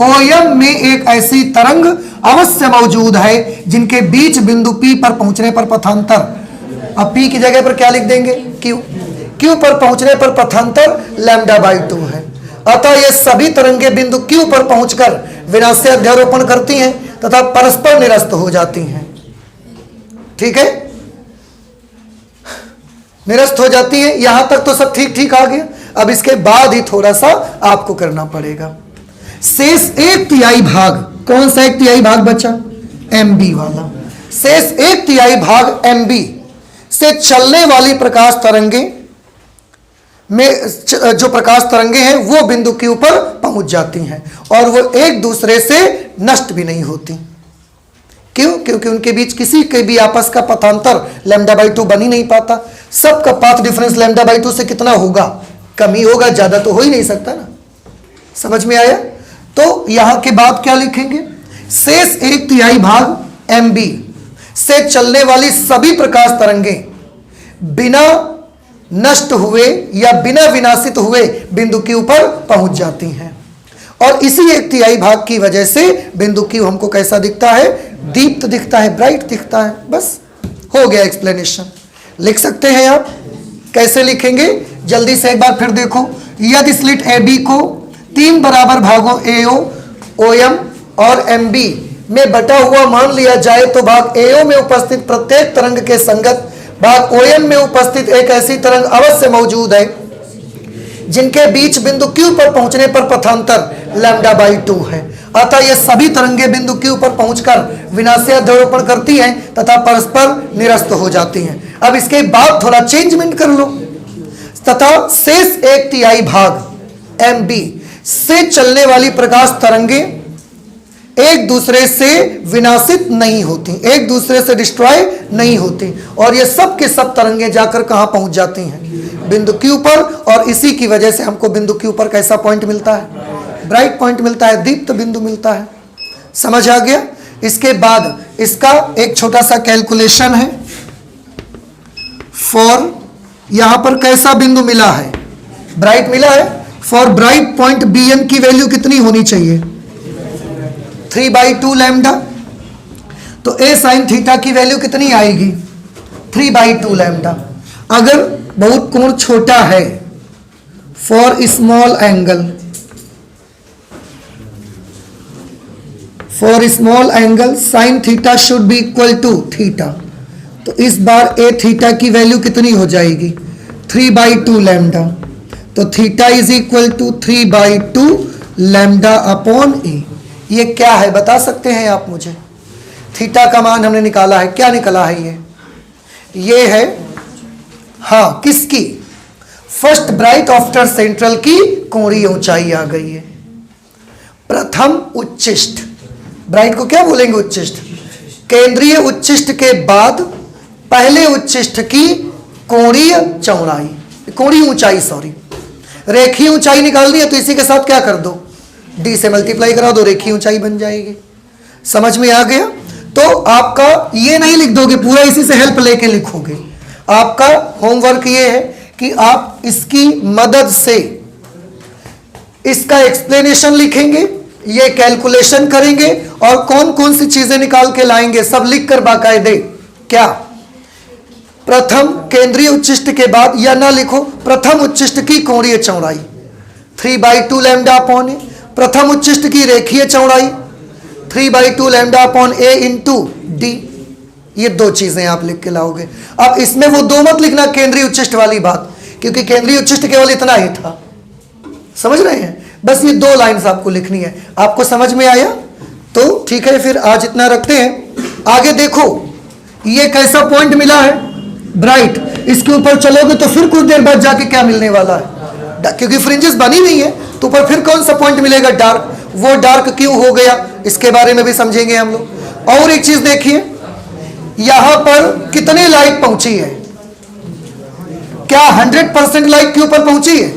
Speaker 1: OM में एक ऐसी तरंग अवश्य मौजूद है जिनके बीच बिंदु P पर पहुंचने पर पथांतर, अब P की जगह पर क्या लिख देंगे? Q पर पहुंचने पर पथांतर लैम्डा बाई 2 है। अतः ये सभी तरंगे बिंदु Q पर पहुंचकर विनाशीय अध्यारोपण करती हैं तथा परस्पर निरस्त हो जाती हैं। ठीक है, निरस्त हो जाती है। यहां तक तो सब ठीक ठीक आ गया। अब इसके बाद ही थोड़ा सा आपको करना पड़ेगा। शेष 1/3 भाग, कौन सा 1/3 भाग बचा? MB वाला। शेष 1/3 भाग MB से चलने वाली प्रकाश तरंगे में जो प्रकाश तरंगे हैं वो बिंदु Q पर पहुंच जाती हैं और वो एक दूसरे से नष्ट भी नहीं होती। क्यों? क्योंकि उनके बीच किसी के भी आपस का पथांतर λ/2 बन ही नहीं पाता। सबका पाथ डिफरेंस λ/2 से कितना होगा? कम ही होगा, ज्यादा तो हो ही नहीं सकता ना। समझ में आया? तो यहां के बाद क्या लिखेंगे? शेष 1/3 भाग MB से चलने वाली सभी प्रकाश तरंगे बिना नष्ट हुए या बिना विनाशित हुए बिंदु Q पर पहुंच जाती हैं और इसी 1/3 भाग की वजह से बिंदु Q हमको कैसा दिखता है? दीप्त दिखता है, ब्राइट दिखता है। बस हो गया एक्सप्लेनेशन। लिख सकते हैं आप। कैसे लिखेंगे? जल्दी से एक बार फिर देखो। यदि स्लिट AB को 3 बराबर भागों AO, OM और MB में बटा हुआ मान लिया जाए तो भाग AO में उपस्थित प्रत्येक तरंग के संगत भाग OM में उपस्थित एक ऐसी तरंग अवश्य मौजूद है जिनके बीच बिंदु Q पर पहुंचने पर पथांतर λ/2 है। अतः ये सभी तरंगे बिंदु Q पर पहुंचकर विनाशीय ध्रुवण करती हैं तथा परस्पर निरस्त हो जाती हैं। अब इसके बाद थोड़ा चेंजमेंट कर लो। तथा शेष 1/3 भाग MB से चलने वाली प्रकाश तरंगे एक दूसरे से विनाशित नहीं होती, एक दूसरे से डिस्ट्रॉय नहीं होती और ये सब के सब तरंगे जाकर कहां पहुंच जाती हैं? बिंदु Q पर। और इसी की वजह से हमको बिंदु Q पर कैसा पॉइंट मिलता है? ब्राइट पॉइंट मिलता है, दीप्त बिंदु मिलता है। समझ आ गया? इसके बाद इसका एक छोटा सा कैलकुलेशन है। फॉर यहां पर कैसा बिंदु मिला है? ब्राइट मिला है। फॉर ब्राइट पॉइंट BN की वैल्यू कितनी होनी चाहिए? 3/2 लैम्डा। तो A sin थीटा की वैल्यू कितनी आएगी? 3/2 लैम्डा। अगर बहुत कोण छोटा है, for small angle sine theta should be equal to theta. तो इस बार A थीटा की वैल्यू कितनी हो जाएगी? 3/2 लैम्डा। तो theta is equal to 3/2 lambda upon A। ये क्या है बता सकते हैं आप मुझे? थीटा का मान हमने निकाला है। क्या निकाला है? ये है, हाँ, किसकी? फर्स्ट ब्राइट आफ्टर सेंट्रल की कोणीय ऊंचाई आ गई है। प्रथम उच्चिष्ट, ब्राइट को क्या बोलेंगे? उच्चिष्ट। केंद्रीय उच्चिष्ट के बाद पहले उच्चिष्ट की कोणीय चौड़ाई, कोणीय ऊंचाई, सॉरी, रेखीय ऊंचाई निकालनी है तो इसी के साथ क्या कर दो? D से मल्टीप्लाई करा दो, रेखीय ऊंचाई बन जाएगी। समझ में आ गया? तो आपका ये नहीं लिख दोगे, पूरा इसी से हेल्प लेके लिखोगे। आपका होमवर्क ये है कि आप इसकी मदद से इसका एक्सप्लेनेशन लिखेंगे, ये कैलकुलेशन करेंगे और कौन कौन सी चीजें निकाल के लाएंगे सब लिखकर बाकायदे। क्या? प्रथम केंद्रीय उच्चिष्ट के बाद, या ना लिखो, प्रथम उच्चिष्ट की कोणीय चौड़ाई 3/2 लैम्डा अपॉन A। प्रथम उच्चिष्ट की रेखीय चौड़ाई 3/2 lambda upon A into D। ये दो चीजें आप लिख के लाओगे। अब इसमें वो दो मत लिखना केंद्रीय उच्चिष्ट वाली बात, क्योंकि केंद्रीय उच्चिष्ट केवल इतना ही था। समझ रहे हैं? बस ये दो लाइंस आपको लिखनी है। आपको समझ में आया? तो ठीक है, फिर आज इतना रखते हैं। आगे देखो, ये कैसा पॉइंट मिला है? ब्राइट। इसके ऊपर चलोगे तो फिर कुछ देर बाद जाके क्या मिलने वाला है? क्योंकि फ्रिंजेस बनी नहीं है तो ऊपर फिर कौन सा पॉइंट मिलेगा? डार्क। वो डार्क क्यों हो गया इसके बारे में भी समझेंगे हम लोग। और एक चीज देखिए, यहां पर कितनी लाइट पहुंची है? क्या 100% लाइट क्यों पर पहुंची है?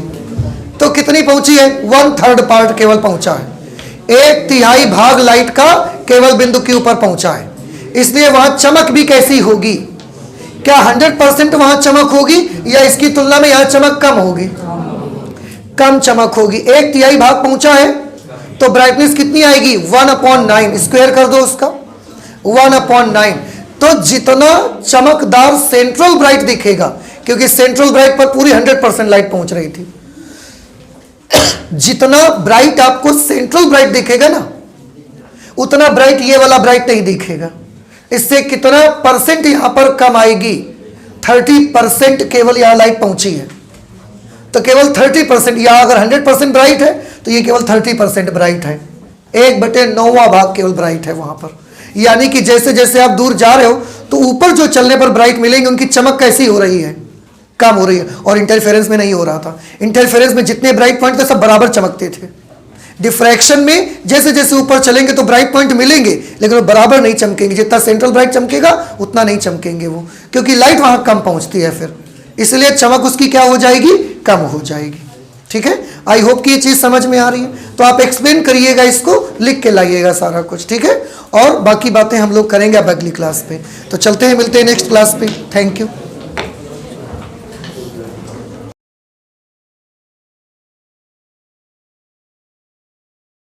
Speaker 1: तो कितनी पहुंची है? 1/3 पार्ट केवल पहुंचा है। 1/3 भाग लाइट का केवल बिंदु Q पर पहुंचा है। इसलिए वहां चमक भी कैसी होगी? क्या 100% वहां चमक होगी या इसकी तुलना में यहां चमक कम होगी? कम चमक होगी। 1/3 भाग पहुंचा है तो ब्राइटनेस कितनी आएगी? 1/9। स्क्वायर कर दो उसका, 1/9। तो जितना चमकदार सेंट्रल ब्राइट दिखेगा, क्योंकि सेंट्रल ब्राइट पर पूरी 100% लाइट पहुंच रही थी, जितना ब्राइट आपको सेंट्रल ब्राइट दिखेगा ना, उतना ब्राइट ये वाला ब्राइट नहीं दिखेगा। इससे कितना परसेंट यहां पर कम आएगी? 30% केवल यहां लाइट पहुंची है तो केवल 30%। यहां अगर 100% ब्राइट है तो ये केवल 30% ब्राइट है। 1/9 भाग केवल ब्राइट है वहां पर। यानी कि जैसे जैसे आप दूर जा रहे हो तो ऊपर जो चलने पर ब्राइट मिलेंगे उनकी चमक कैसी हो रही है, कम हो रही है। और इंटरफेरेंस में नहीं हो रहा था। इंटरफेरेंस में जितने ब्राइट पॉइंट थे सब बराबर चमकते थे। डिफ्रैक्शन में जैसे जैसे ऊपर चलेंगे तो ब्राइट पॉइंट मिलेंगे लेकिन वो बराबर नहीं चमकेंगे। जितना सेंट्रल ब्राइट चमकेगा उतना नहीं चमकेंगे वो, क्योंकि लाइट वहां कम पहुंचती है फिर, इसलिए चमक उसकी क्या हो जाएगी, कम हो जाएगी। ठीक है, आई होप कि ये चीज समझ में आ रही है। तो आप एक्सप्लेन करिएगा, इसको लिख के लाइएगा सारा कुछ। ठीक है, और बाकी बातें हम लोग करेंगे अब अगली क्लास पे। तो चलते हैं, मिलते हैं नेक्स्ट क्लास पे। Thank you.